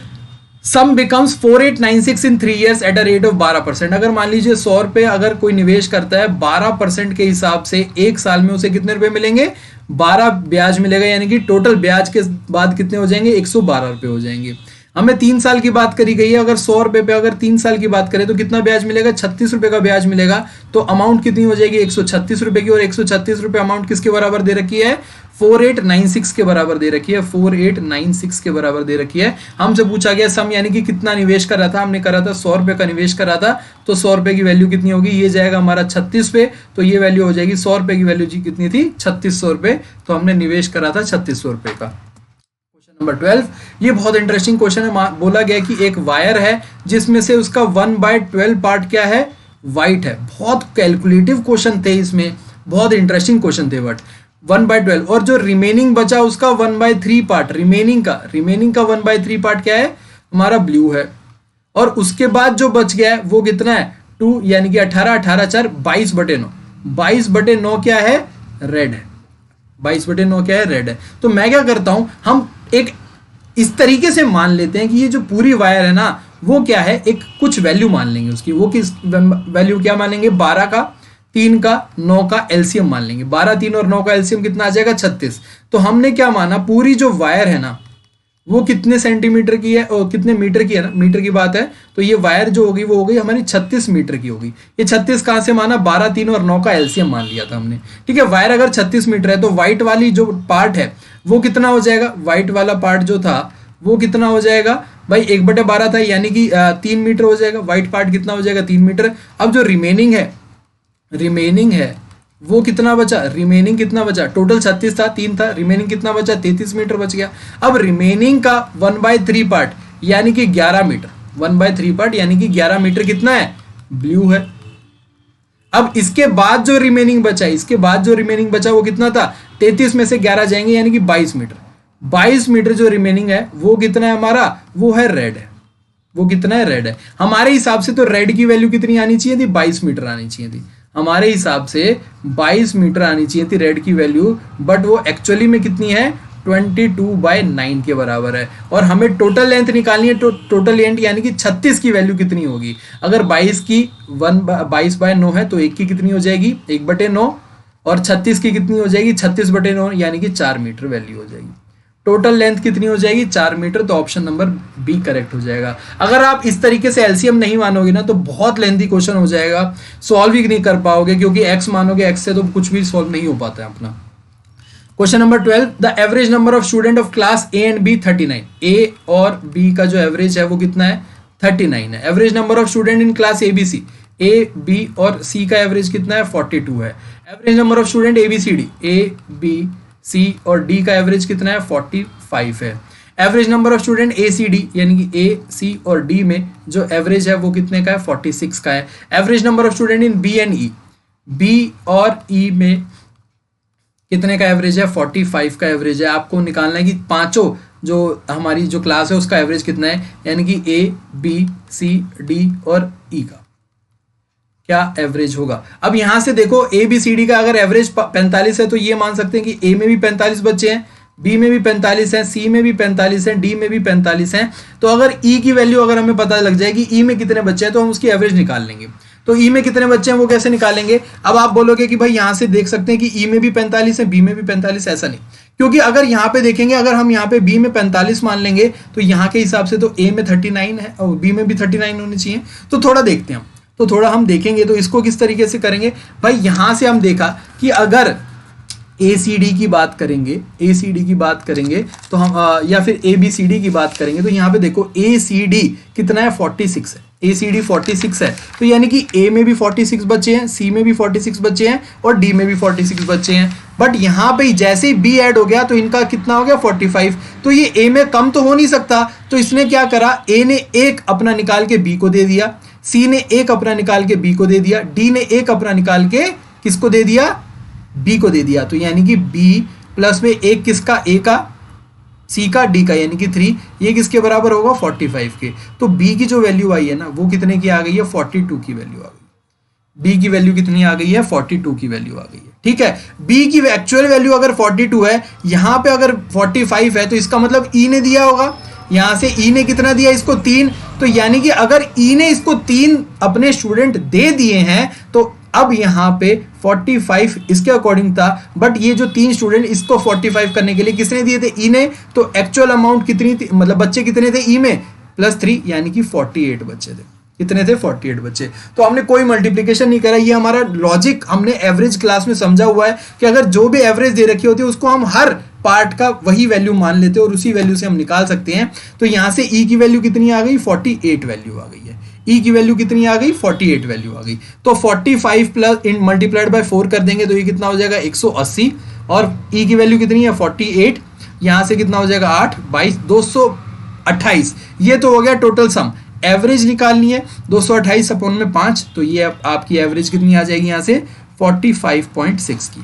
some becomes 4896 in 3 years at a rate of 12%। अगर मान लीजिए 100 रुपए अगर कोई निवेश करता है 12% के हिसाब से, एक साल में उसे कितने रुपए मिलेंगे 12 ब्याज मिलेगा, यानी कि टोटल ब्याज के बाद कितने हो जाएंगे 112 रुपए हो जाएंगे। हमें 3 साल की बात करी गई है, अगर 100 रुपए पे अगर 3 साल की बात करें तो कितना ब्याज मिलेगा 36 रुपए का ब्याज मिलेगा। तो अमाउंट कितनी हो जाएगी 136 रुपए की, और 136 रुपए अमाउंट किसके बराबर दे रखी है 4896 के बराबर दे रखी है, 4896 के बराबर दे रखी है। हमसे पूछा गया सम यानी कि कितना निवेश कर रहा था, हमने करा था 100 रुपए का निवेश करा था, तो 100 रुपए की वैल्यू कितनी होगी, ये जाएगा हमारा 36 पे, तो ये वैल्यू हो जाएगी 100 रुपए की वैल्यू जी कितनी थी 3600 रुपए, तो हमने निवेश करा था 3600 रुपए का। नंबर 12, ये बहुत इंटरेस्टिंग क्वेश्चन है। बोला गया कि एक वायर है जिसमें से उसका 1/12 पार्ट क्या है वाइट है। बहुत कैलकुलेटिव क्वेश्चन थे इसमें, बहुत इंटरेस्टिंग क्वेश्चन थे, बट 1/12 और जो रिमेनिंग बचा उसका 1/3 पार्ट, रिमेनिंग का 1/3 पार्ट क्या है हमारा ब्लू है, और उसके बाद जो बच गया है वो कितना है 2, यानी कि 18 18 4 22/9, 22/9 क्या है रेड है, 22/9 क्या है रेड है। तो मैं क्या करता हूं, हम एक इस तरीके से मान लेते हैं कि ये जो पूरी वायर है ना वो क्या है, एक कुछ वैल्यू मान लेंगे उसकी, वो किस वैल्यू क्या मानेंगे 12 का 3 का 9 का एलसीएम मान लेंगे। 12 3 और 9 का एलसीएम कितना आ जाएगा 36। तो हमने क्या माना पूरी जो वायर है ना वो कितने सेंटीमीटर की है और कितने मीटर की है ना, मीटर की बात है तो ये वायर जो होगी वो हो गई हमारी 36 मीटर की होगी। ये 36 कहां से माना 12 3 और 9 का एलसीएम मान लिया था हमने, ठीक है। वायर अगर 36 मीटर है तो व्हाइट वाली जो पार्ट है वो कितना हो जाएगा, व्हाइट वाला पार्ट जो था वो कितना हो जाएगा भाई 1/12 था, यानी कि 3 मीटर हो जाएगा। व्हाइट पार्ट कितना हो जाएगा 3 मीटर। अब जो रिमेनिंग है वो कितना बचा, रिमेनिंग कितना बचा, टोटल 36 था 3 था, रिमेनिंग कितना बचा 33 मीटर बच गया। अब रिमेनिंग का 1/3 पार्ट यानी कि 11 मीटर, 1/3 पार्ट यानी कि 11 मीटर कितना है ब्लू है। अब इसके बाद जो रिमेनिंग बचा वो कितना था 33 में से 11 जाएंगे यानी कि 22 मीटर। 22 मीटर जो रिमेनिंग है वो कितना है हमारा, वो है रेड है, वो कितना है रेड है। हमारे हिसाब से तो रेड की वैल्यू कितनी आनी चाहिए थी 22 मीटर आनी चाहिए थी, हमारे हिसाब से 22 मीटर आनी चाहिए थी रेड की वैल्यू, बट वो एक्चुअली में कितनी है 22/9 के बराबर है। और हमें टोटल लेंथ निकालनी है, टोटल लेंथ यानी कि 36 की वैल्यू कितनी होगी। अगर 22 की 22/9 है तो 1 की कितनी हो जाएगी 1/9, और 36 की कितनी हो जाएगी 36/9 यानी कि 4 मीटर वैल्यू हो जाएगी। टोटल लेंथ कितनी हो जाएगी 4 मीटर, तो ऑप्शन नंबर बी करेक्ट हो जाएगा। अगर आप इस तरीके से एलसीएम नहीं मानोगे ना तो बहुत लेंथी क्वेश्चन हो जाएगा, सॉल्व ही नहीं कर पाओगे, क्योंकि एक्स मानोगे एक्स से तो कुछ भी सॉल्व नहीं हो पाता है अपना। Question number 12, the average number of student of class A and B 39। A और बी का जो एवरेज है वो कितना है 39 है। Average number of student in class A B C, A B और सी का एवरेज कितना है 42 है। Average number of student A B C D, A B C और डी का एवरेज कितना है 45 है। Average number of student A C D यानी कि ए सी और डी में जो एवरेज है वो कितने का है 46 का है। Average number of student in B and E, B और ई में कितने का एवरेज है 45 का एवरेज है। आपको निकालना है कि पांचों जो हमारी जो क्लास है उसका एवरेज कितना है, यानी कि ए बी सी डी और ई का क्या एवरेज होगा। अब यहां से देखो ए बी सी डी का अगर एवरेज 45 है तो ये मान सकते हैं कि ए में भी 45 बच्चे हैं, बी में भी 45 हैं, सी में भी 45 हैं, डी में भी 45 हैं। तो अगर ई की वैल्यू अगर हमें पता लग जाएगी ई में कितने बच्चे हैं तो हम उसकी एवरेज निकाल लेंगे। तो ई में कितने बच्चे हैं वो कैसे निकालेंगे। अब आप बोलोगे कि भाई यहां से देख सकते हैं कि ई में भी 45 है बी में भी 45, ऐसा नहीं, क्योंकि अगर यहाँ पे देखेंगे अगर हम यहाँ पे बी में 45 मान लेंगे तो यहाँ के हिसाब से तो ए में 39 है और बी में भी 39 होने चाहिए। तो थोड़ा देखते हैं तो थोड़ा हम देखेंगे तो इसको किस तरीके से करेंगे भाई। यहां से हम देखा कि अगर ACD की बात करेंगे, ACD की बात करेंगे तो हम या फिर ABCD की बात करेंगे तो यहाँ पे देखो ACD कितना है 46 है, ACD 46 है, तो यानी कि A में भी 46 बच्चे हैं, C में भी 46 बच्चे हैं और D में भी 46 बच्चे हैं। बट यहाँ पे जैसे ही B ऐड हो गया तो इनका कितना हो गया 45, तो ये A में कम तो हो नहीं सकता, तो इसने क्या करा, A ने एक अपना निकाल के B को दे दिया, C ने एक अपना निकाल के B को दे दिया, D ने एक अपना निकाल के किसको दे दिया, B को दे दिया। तो यानी कि B प्लस में एक किसका, A का, C का, D का, यानी कि 3, ये किसके बराबर होगा 45 के। तो B की जो वैल्यू आई है ना वो कितने की आ गई है, 42 की वैल्यू आ गई। B की वैल्यू कितनी आ गई है, 42 की वैल्यू आ गई है। ठीक है, B की एक्चुअल वैल्यू अगर 42 है, यहां पे अगर 45 है, तो इसका मतलब E ने दिया होगा, यहां से E ने कितना दिया इसको 3, तो यानी कि अगर E ने इसको 3 अपने स्टूडेंट दे दिए हैं तो अब यहां पे 45 इसके अकॉर्डिंग था, बट ये जो 3 स्टूडेंट इसको 45 करने के लिए किसने दिए थे, E ने, तो एक्चुअल अमाउंट कितनी थी, मतलब बच्चे कितने थे E में, +3, यानी कि 48 बच्चे थे। कितने थे, 48 बच्चे। तो हमने कोई मल्टीप्लिकेशन नहीं करा, ये हमारा लॉजिक हमने एवरेज क्लास में समझा हुआ है कि अगर जो भी एवरेज दे रखी होती है उसको हम हर पार्ट का वही वैल्यू मान लेते हैं और उसी वैल्यू से हम निकाल सकते हैं। तो यहां से E की वैल्यू कितनी आ गई, 48 वैल्यू आ गई है। E की वैल्यू कितनी आ गई, 48 वैल्यू आ गई। तो 45 प्लस इन मल्टीप्लाइड बाय 4 कर देंगे तो ये कितना हो जाएगा 180, और E की वैल्यू कितनी है 48, यहां से कितना हो जाएगा 8, 22, 228। ये तो हो गया टोटल सम। एवरेज निकालनी है 228 अपॉन में 5, तो ये आपकी एवरेज कितनी आ जाएगी यहां से 45.6 की।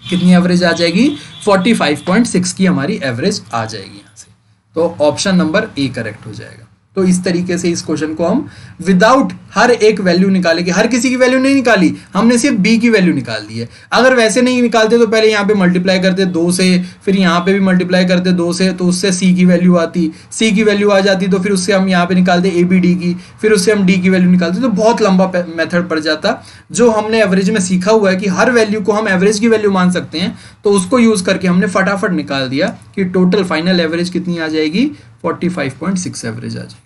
कितनी एवरेज आ जाएगी, 45.6 की हमारी एवरेज आ जाएगी यहां से। तो ऑप्शन नंबर ए करेक्ट हो जाएगा। तो इस तरीके से इस क्वेश्चन को हम विदाउट हर एक वैल्यू निकाले कि हर किसी की वैल्यू नहीं निकाली, हमने सिर्फ B की वैल्यू निकाल दी है। अगर वैसे नहीं निकालते तो पहले यहाँ पे मल्टीप्लाई करते 2 से, फिर यहाँ पे भी मल्टीप्लाई करते 2 से, तो उससे C की वैल्यू आती, C की वैल्यू आ जाती तो फिर उससे हम यहाँ पे निकालते ABD की, फिर उससे हम D की वैल्यू निकालते, तो बहुत लंबा मेथड पड़ जाता। जो हमने एवरेज में सीखा हुआ है कि हर वैल्यू को हम एवरेज की वैल्यू मान सकते हैं, तो उसको यूज करके हमने फटाफट निकाल दिया कि टोटल फाइनल एवरेज कितनी आ जाएगी, 45.6 एवरेज आ जाएगी।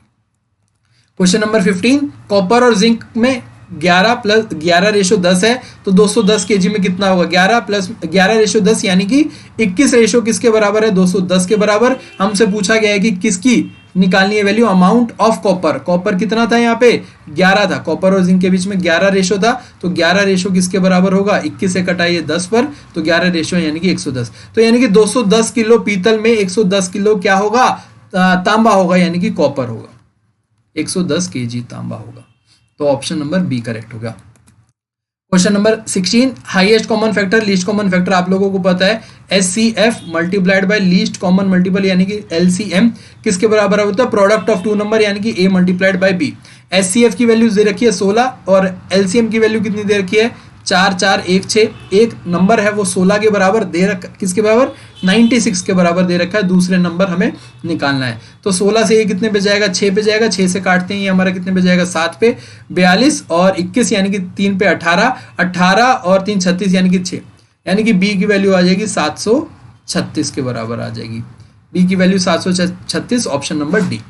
क्वेश्चन नंबर 15, कॉपर और जिंक में 11:10 है, तो 210 केजी में कितना होगा, 11:10 यानी कि 21 रेशो किसके बराबर है, 210 के बराबर। हमसे पूछा गया है कि किसकी निकालनी है value, amount of copper. Copper कितना था यहाँ पे 11 था, कॉपर और जिंक के बीच में 11 रेशो था, तो 11 रेशो किसके बराबर होगा, 21 से कटाइए 10 पर, तो 11 रेशो यानी कि 110। तो यानी कि 210 किलो पीतल में 110 किलो क्या होगा, तांबा होगा, यानी कि कॉपर होगा, 110 केजी तांबा होगा। तो ऑप्शन नंबर बी करेक्ट होगा। Question number 16, highest common factor least common factor आप लोगों को पता है SCF multiplied by least common multiple यानी कि LCM किसके बराबर होता है, प्रोडक्ट ऑफ 2 नंबर यानी कि A multiplied by B। SCF की वैल्यू दे रखी है 16 और LCM की वैल्यू कितनी दे रखी है 4, 4, 1, 6। एक नंबर है वो 16 के बराबर दे रखा, किसके बराबर 96 के बराबर दे रखा है, दूसरे नंबर हमें निकालना है। तो 16 से ये कितने पे जाएगा, 6 पे जाएगा, 6 से काटते हैं ये हमारा कितने पे जाएगा 7 पे, 42 और 21 यानी कि 3 पे 18, 18 और 3 36 यानी कि 6, यानी कि B की वैल्यू आ जाएगी 736 के बराबर आ जाएगी। B की value 736, option number D.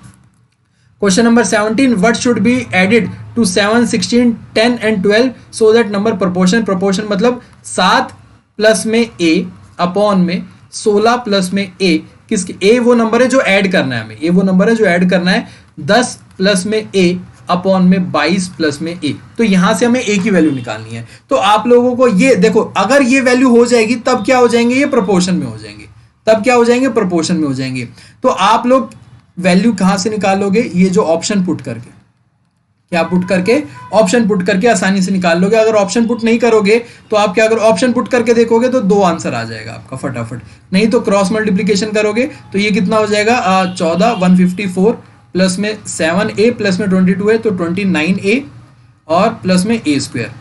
Question number 17, what should be added to 7, 16, 10 and 12 so that number proportion. Proportion मतलब 7 प्लस में A अपॉन में 16 प्लस में A, किसके A वो नंबर है जो ऐड करना है हमें, A वो नंबर है जो ऐड करना है, 10 प्लस में A अपॉन में 22 प्लस में A। तो यहां से हमें A की वैल्यू निकालनी है। तो आप लोगों को ये देखो, अगर ये वैल्यू हो जाएगी तब क्या हो जाएंगे, ये प्रोपोर्शन में हो जाएंगे, तब क्या हो जाएंगे, प्रोपोर्शन में हो जाएंगे। तो आप लोग वैल्यू कहां से निकालोगे, ये जो ऑप्शन पुट करके, क्या पुट करके, ऑप्शन पुट करके आसानी से निकाल लोगे। अगर ऑप्शन पुट नहीं करोगे तो आप क्या, अगर ऑप्शन पुट करके देखोगे तो 2 आंसर आ जाएगा आपका फटाफट, नहीं तो क्रॉस मल्टीप्लीकेशन करोगे तो ये कितना हो जाएगा 14, 154 प्लस में 7A प्लस में 22 है तो 29A और प्लस में A स्क्वायर,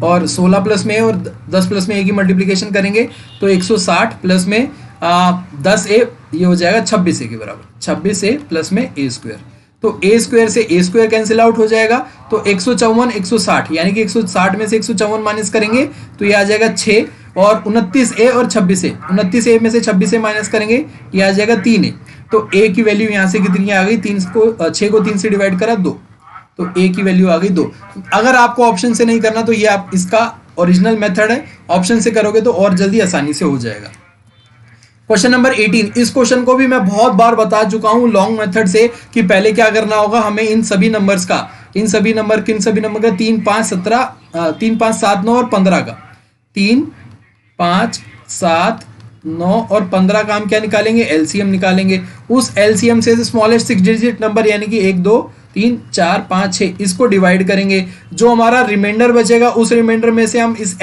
और 16 प्लस में और 10 प्लस में A की मल्टीप्लीकेशन करेंगे तो 160 प्लस में 10A, ये हो जाएगा 26A के बराबर, 26A प्लस में A स्क्वायर। तो A स्क्वायर से A स्क्वायर कैंसिल आउट हो जाएगा, तो 154, 160 यानी कि 160 में से 154 माइनस करेंगे तो ये आ जाएगा 6, और 29A और 26A, 29A में से 26A माइनस करेंगे ये आ जाएगा 3A। तो A की वैल्यू यहाँ से कितनी आ गई, 6 को 3 से डिवाइड करा 2, तो A की वैल्यू आ गई 2। अगर आपको ऑप्शन से नहीं करना तो ये आप इसका ओरिजिनल मेथड है, ऑप्शन से करोगे तो और जल्दी आसानी से हो जाएगा। क्वेश्चन नंबर 18, इस क्वेश्चन को भी मैं बहुत बार बता चुका हूं लॉन्ग मेथड से कि पहले क्या करना होगा, हमें इन सभी नंबर का 3, 5, 17, 3, 5, 7, 9 और 15 का 3, 5, 7, 9 और 15 का हम क्या निकालेंगे, एलसीएम निकालेंगे। उस एलसीएम से स्मॉलेस्ट 6 डिजिट नंबर यानी कि 1, 2, 3, 4, 5, 6 इसको डिवाइड करेंगे। जो हमारा रिमाइंडर बचेगा उस रिमाइंडर में से हम इस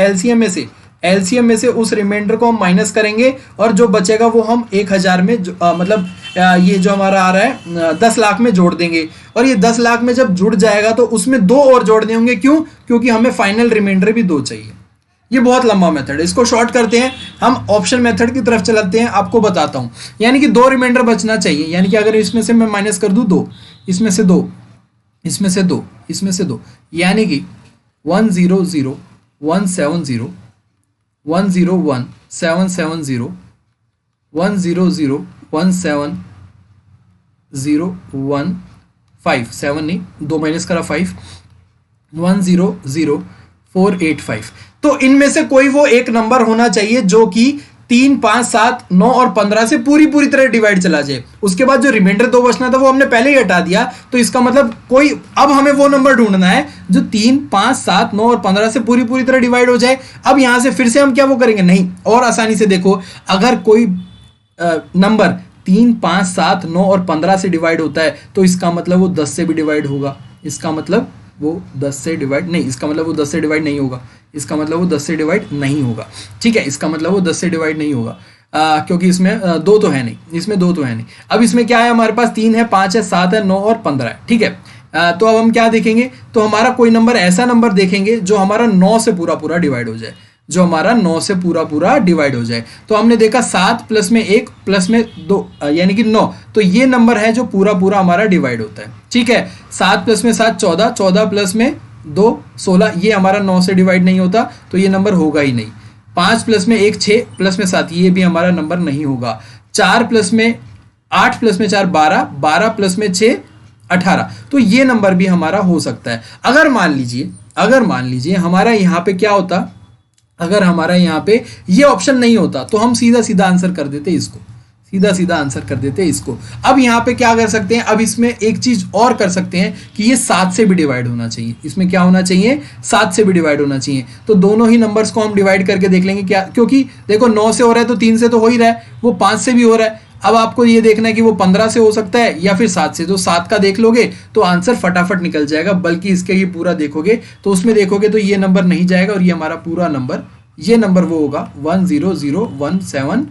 एलसीएम में से उस रिमाइंडर को हम माइनस करेंगे और जो बचेगा वो हम 1000 में ये जो हमारा आ रहा है 10 लाख में जोड़ देंगे। और ये 10 लाख में जब जुड़ जाएगा तो उसमें 2 और जोड़ने होंगे। क्यों? क्योंकि हमें फाइनल रिमाइंडर भी 2 चाहिए। ये बहुत लंबा मेथड है, इसको शॉर्ट करते हैं, हम ऑप्शन मेथड की तरफ चलते हैं। आपको बताता हूं, यानी कि 2 रिमाइंडर बचना चाहिए। यानी कि अगर इसमें से मैं माइनस कर दूं 2, इसमें से 2, इसमें से 2, इसमें से 2, यानी कि 1, 0, 0, 1, 7, 0, 1, 0, 1, 7, 7, 0, 1, 0, 0, 1, 7, 0, 1, 5, 7 नहीं, 2 माइनस करा 5, 1, 0, 0, 4, 8, 5। तो इनमें से कोई वो एक नंबर होना चाहिए जो कि 3, 5, 7, 9 और 15 से पूरी तरह डिवाइड चला जाए। उसके बाद जो रिमाइंडर 2 बचना था वो हमने पहले ही हटा दिया। तो इसका मतलब कोई, अब हमें वो नंबर ढूंढना है जो 3, 5, 7, 9 और 15 से पूरी तरह डिवाइड हो जाए। अब यहां से फिर से हम क्या वो करेंगे, नहीं, और आसानी से देखो, अगर कोई नंबर 3, 5, 7, 9 और 15 से डिवाइड होता है तो इसका मतलब वो 10 से भी डिवाइड होगा। इसका मतलब वो 10 से डिवाइड नहीं, इसका मतलब वो 10 से डिवाइड नहीं होगा। इसका मतलब वो 10 से डिवाइड नहीं होगा। ठीक है, इसका मतलब वो 10 से डिवाइड नहीं होगा क्योंकि इसमें 2 तो है नहीं, इसमें 2 तो है नहीं। अब इसमें क्या है, हमारे पास 3 है, 5 है, 7 है, 9 और 15 है। ठीक है, तो अब हम क्या देखेंगे, तो हमारा कोई नंबर, ऐसा नंबर देखेंगे जो हमारा 9 से पूरा डिवाइड हो जाए, जो हमारा 9 से पूरा डिवाइड हो जाए। तो हमने देखा 7 प्लस में 1 प्लस में 2 यानी कि 9, तो ये नंबर है जो पूरा हमारा डिवाइड होता है। ठीक है, 7 प्लस में 7 14, 14 प्लस में 2 16, ये हमारा 9 से डिवाइड नहीं होता, तो ये नंबर होगा ही नहीं। 5 प्लस में 1 6 प्लस में 7, ये भी हमारा नंबर नहीं होगा। 4 प्लस में 8 प्लस में 4 12, 12 प्लस में 6 18, तो ये नंबर भी हमारा हो सकता है। अगर मान लीजिए हमारा यहाँ पे क्या होता, अगर हमारा यहाँ पे ये ऑप्शन नहीं होता तो हम सीधा आंसर कर देते इसको, सीधा आंसर कर देते इसको। अब यहाँ पे क्या कर सकते हैं, अब इसमें एक चीज और कर सकते हैं कि ये 7 से भी डिवाइड होना चाहिए। इसमें क्या होना चाहिए, 7 से भी डिवाइड होना चाहिए। तो दोनों ही नंबर्स को हम डिवाइड करके देख लेंगे क्या, क्योंकि देखो 9 से हो रहा है तो 3 से तो हो ही रहा है, वो 5 से भी हो रहा है। अब आपको ये देखना है कि वो 15 से हो सकता है या फिर 7 से। तो 7 का देख लोगे तो आंसर फटाफट निकल जाएगा, बल्कि इसके ही पूरा देखोगे तो उसमें देखोगे तो ये नंबर नहीं जाएगा और ये हमारा पूरा नंबर, ये नंबर वो होगा 1 0 0 1 7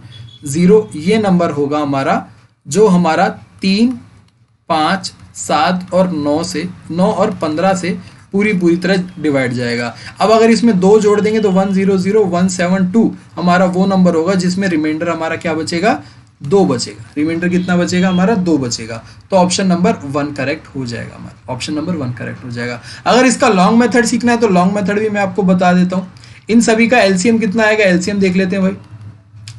0, ये नंबर होगा हमारा जो हमारा 3, 5, 7 और 9 और 15 से पूरी तरह डिवाइड जाएगा। अब अगर इसमें 2 जोड़ देंगे तो 1 0 0 1 7 2 हमारा वो नंबर होगा जिसमें रिमाइंडर हमारा क्या बचेगा, 2 बचेगा। रिमाइंडर कितना बचेगा हमारा, 2 बचेगा। तो ऑप्शन नंबर 1 करेक्ट हो जाएगा हमारा, ऑप्शन नंबर 1 करेक्ट हो जाएगा। अगर इसका लॉन्ग मेथड सीखना है तो लॉन्ग मेथड भी मैं आपको बता देता हूँ। इन सभी का एलसीएम कितना आएगा, एलसीएम देख लेते हैं भाई।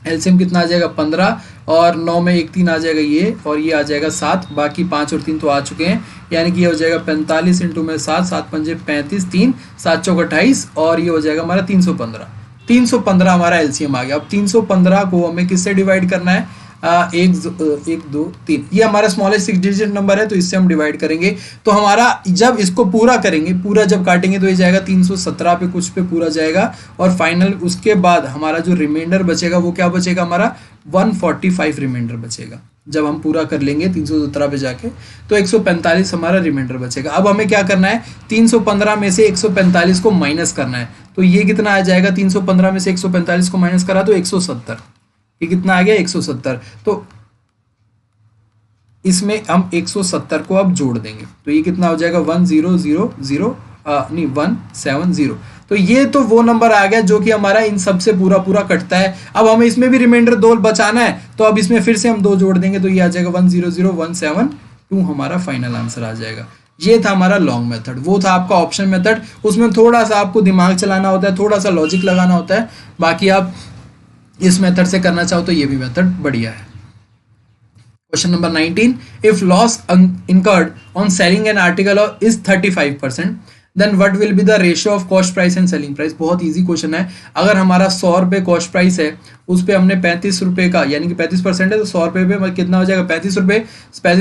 एलसीएम कितना आ जाएगा, 15 और 9 में 1 3 आ जाएगा ये, और ये आ जाएगा 7, बाकी 5 और 3 तो आ चुके हैं, यानी कि ये हो जाएगा 45 इंटू में 7, 7 पंजे 35, 3 7 चौक 28 और ये हो जाएगा हमारा 315 हमारा एलसीएम आ गया। अब 315 को हमें किससे डिवाइड करना है, 1 2 3, ये हमारा स्मॉलेस्ट 6 डिजिट नंबर है तो इससे हम डिवाइड करेंगे। तो हमारा जब इसको पूरा करेंगे, पूरा जब काटेंगे तो ये जाएगा 317 पे कुछ पे पूरा जाएगा, और फाइनल उसके बाद हमारा जो रिमाइंडर बचेगा वो क्या बचेगा हमारा 145 रिमाइंडर बचेगा। जब हम पूरा कर लेंगे 317 पे जाके तो 145 हमारा रिमाइंडर बचेगा। अब हमें क्या करना है, 315 में से 145 को माइनस करना है। तो ये कितना आ जाएगा, 315 में से 145 को माइनस करा तो 170, ये कितना आ गया 170। तो इसमें हम 170 को अब जोड़ देंगे तो ये कितना हो जाएगा 170। तो ये तो वो नंबर आ गया जो कि हमारा इन सब से पूरा कटता है। अब हमें इसमें भी रिमाइंडर 2 बचाना है तो अब इसमें फिर से हम 2 जोड़ देंगे तो ये आ जाएगा 1000172 हमारा फाइनल आंसर आ जाएगा। ये था हमारा लॉन्ग मेथड, वो था आपका ऑप्शन मेथड। उसमें थोड़ा सा आपको दिमाग चलाना होता है, थोड़ा सा लॉजिक लगाना होता है, बाकी आप इस मेथड से करना चाहो तो ये भी मेथड बढ़िया है। Question number 19, if loss incurred on selling an article is 35%, then what will be the ratio of cost price and selling price. बहुत इजी क्वेश्चन है। अगर हमारा 100 रुपये कॉस्ट प्राइस है, उस पर हमने 35 रुपये का यानी कि 35% है, तो 100 रुपये पे कितना हो जाएगा 35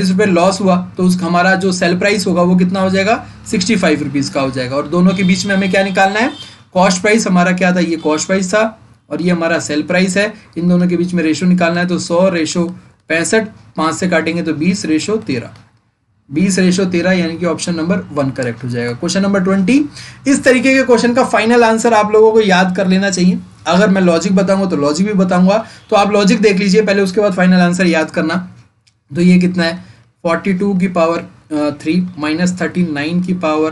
रुपये लॉस हुआ, तो उस हमारा जो सेल प्राइस होगा वो कितना हो जाएगा 65 रुपीज़ का हो जाएगा। और दोनों के बीच में हमें क्या निकालना है, कॉस्ट प्राइस हमारा क्या था, ये कॉस्ट प्राइस था और ये हमारा सेल प्राइस है, इन दोनों के बीच में रेशो निकालना है। तो 100 रेशो 65, 5 से काटेंगे तो 20 रेशो 13, 20 रेशो 13 यानी कि ऑप्शन नंबर 1 करेक्ट हो जाएगा। क्वेश्चन नंबर 20, इस तरीके के क्वेश्चन का फाइनल आंसर आप लोगों को याद कर लेना चाहिए। अगर मैं लॉजिक बताऊंगा तो लॉजिक भी बताऊंगा, तो आप लॉजिक देख लीजिए पहले, उसके बाद फाइनल आंसर याद करना। तो ये कितना है 42 की पावर 3 माइनस 39 की पावर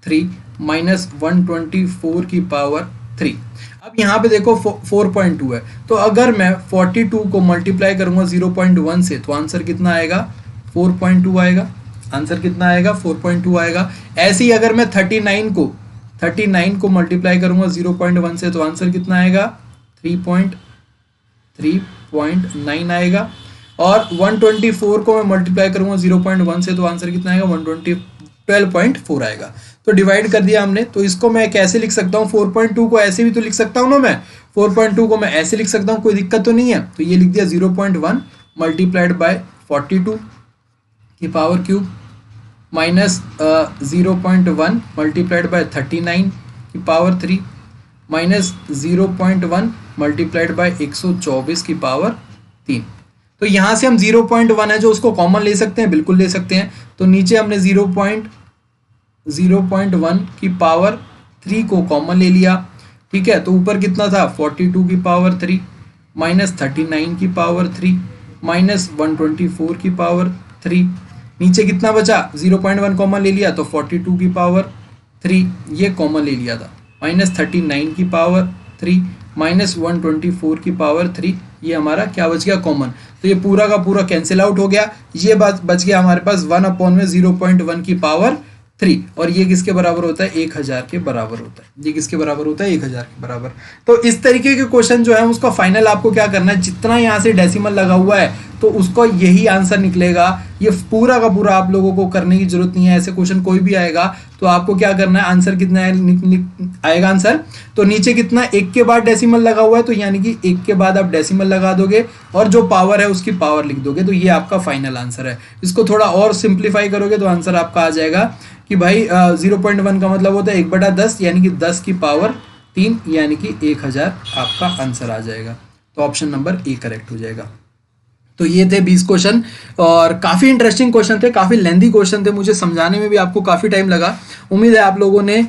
3 माइनस 124 की पावर 3। अब यहाँ पे देखो 4.2 है, तो अगर मैं 42 को मल्टीप्लाई करूंगा 0.1 से तो आंसर कितना आएगा 4.2 आएगा। आंसर कितना आएगा 4.2 आएगा। ऐसे ही अगर मैं 39 को मल्टीप्लाई करूंगा 0.1 से तो आंसर कितना आएगा 3.9 आएगा। और 124 को मैं मल्टीप्लाई करूंगा 0.1 से तो आंसर कितना आएगा 12.4 आएगा। तो डिवाइड कर दिया हमने, तो इसको मैं कैसे लिख सकता हूँ, 4.2 को ऐसे भी तो लिख सकता हूँ ना मैं, 4.2 को मैं ऐसे लिख सकता हूँ, कोई दिक्कत तो नहीं है। तो ये लिख दिया 0.1 मल्टीप्लाइड बाय 42 की power cube minus 0.1 multiplied by 39 की पावर 3 माइनस 0.1 मल्टीप्लाइड बाय 124 की पावर 3। तो यहाँ से हम 0.1 है जो उसको कॉमन ले सकते हैं, बिल्कुल ले सकते हैं। तो नीचे हमने 0.1 की पावर 3 को कॉमन ले लिया, ठीक है। तो ऊपर कितना था 42 की पावर 3 माइनस 39 की पावर 3 माइनस 124 की पावर 3। नीचे कितना बचा 0.1 कॉमन ले लिया तो 42 की पावर 3 ये कॉमन ले लिया था, माइनस 39 की पावर 3 माइनस 124 की पावर 3, ये हमारा क्या बच गया कॉमन। तो ये पूरा का पूरा कैंसिल आउट हो गया। ये बात बच गया हमारे पास 1/0.1 की पावर 3, और ये किसके बराबर होता है 1000 के बराबर होता है। ये किसके बराबर होता है 1000 के बराबर। तो इस तरीके के क्वेश्चन जो है उसका फाइनल आपको क्या करना है, जितना यहाँ से डेसिमल लगा हुआ है तो उसको यही आंसर निकलेगा। ये पूरा का पूरा आप लोगों को करने की जरूरत नहीं है। ऐसे क्वेश्चन कोई भी आएगा तो आपको क्या करना है, आंसर कितना आएगा आंसर, तो नीचे कितना 1 के बाद डेसिमल लगा हुआ है, तो यानी कि 1 के बाद आप डेसिमल लगा दोगे और जो पावर है उसकी पावर लिख दोगे, तो ये आपका फाइनल आंसर है। इसको थोड़ा और सिंप्लीफाई करोगे तो आंसर आपका आ जाएगा कि भाई 0.1 का मतलब होता है 1/10 यानी कि 10 की पावर 3 यानी कि 1000 आपका आंसर आ जाएगा। तो ऑप्शन नंबर ए करेक्ट हो जाएगा। तो ये थे 20 क्वेश्चन और काफ़ी इंटरेस्टिंग क्वेश्चन थे, काफ़ी लेंदी क्वेश्चन थे, मुझे समझाने में भी आपको काफ़ी टाइम लगा। उम्मीद है आप लोगों ने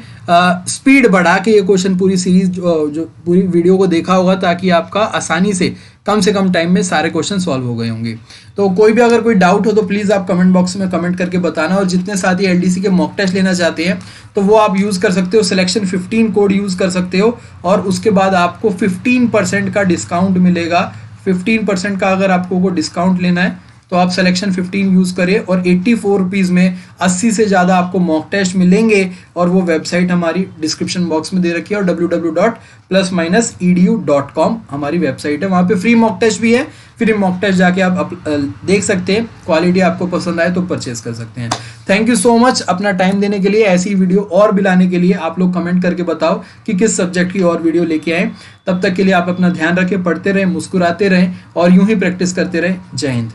स्पीड बढ़ा के ये क्वेश्चन पूरी सीरीज जो पूरी वीडियो को देखा होगा, ताकि आपका आसानी से कम टाइम में सारे क्वेश्चन सॉल्व हो गए होंगे। तो कोई भी अगर कोई डाउट हो तो प्लीज़ आप कमेंट बॉक्स में कमेंट करके बताना। और जितने साथी LDC के मॉक टेस्ट लेना चाहते हैं तो वो आप यूज़ कर सकते हो, सिलेक्शन 15 कोड यूज़ कर सकते हो और उसके बाद आपको 15% का डिस्काउंट मिलेगा। 15% का अगर आपको को डिस्काउंट लेना है तो आप सिलेक्शन 15 यूज़ करें और 84 रुपीज़ में 80 से ज़्यादा आपको मॉक टेस्ट मिलेंगे। और वो वेबसाइट हमारी डिस्क्रिप्शन बॉक्स में दे रखी है और www.plus-edu.com हमारी वेबसाइट है, वहाँ पे फ्री मॉक टेस्ट भी है। फ्री मॉक टेस्ट जाके आप देख सकते हैं, क्वालिटी आपको पसंद आए तो परचेज कर सकते हैं। थैंक यू सो मच अपना टाइम देने के लिए। ऐसी वीडियो और भी लाने के लिए आप लोग कमेंट करके बताओ कि किस सब्जेक्ट की और वीडियो लेके आए। तब तक के लिए आप अपना ध्यान रखें, पढ़ते रहें, मुस्कुराते रहें और यूं ही प्रैक्टिस करते रहें। जय हिंद।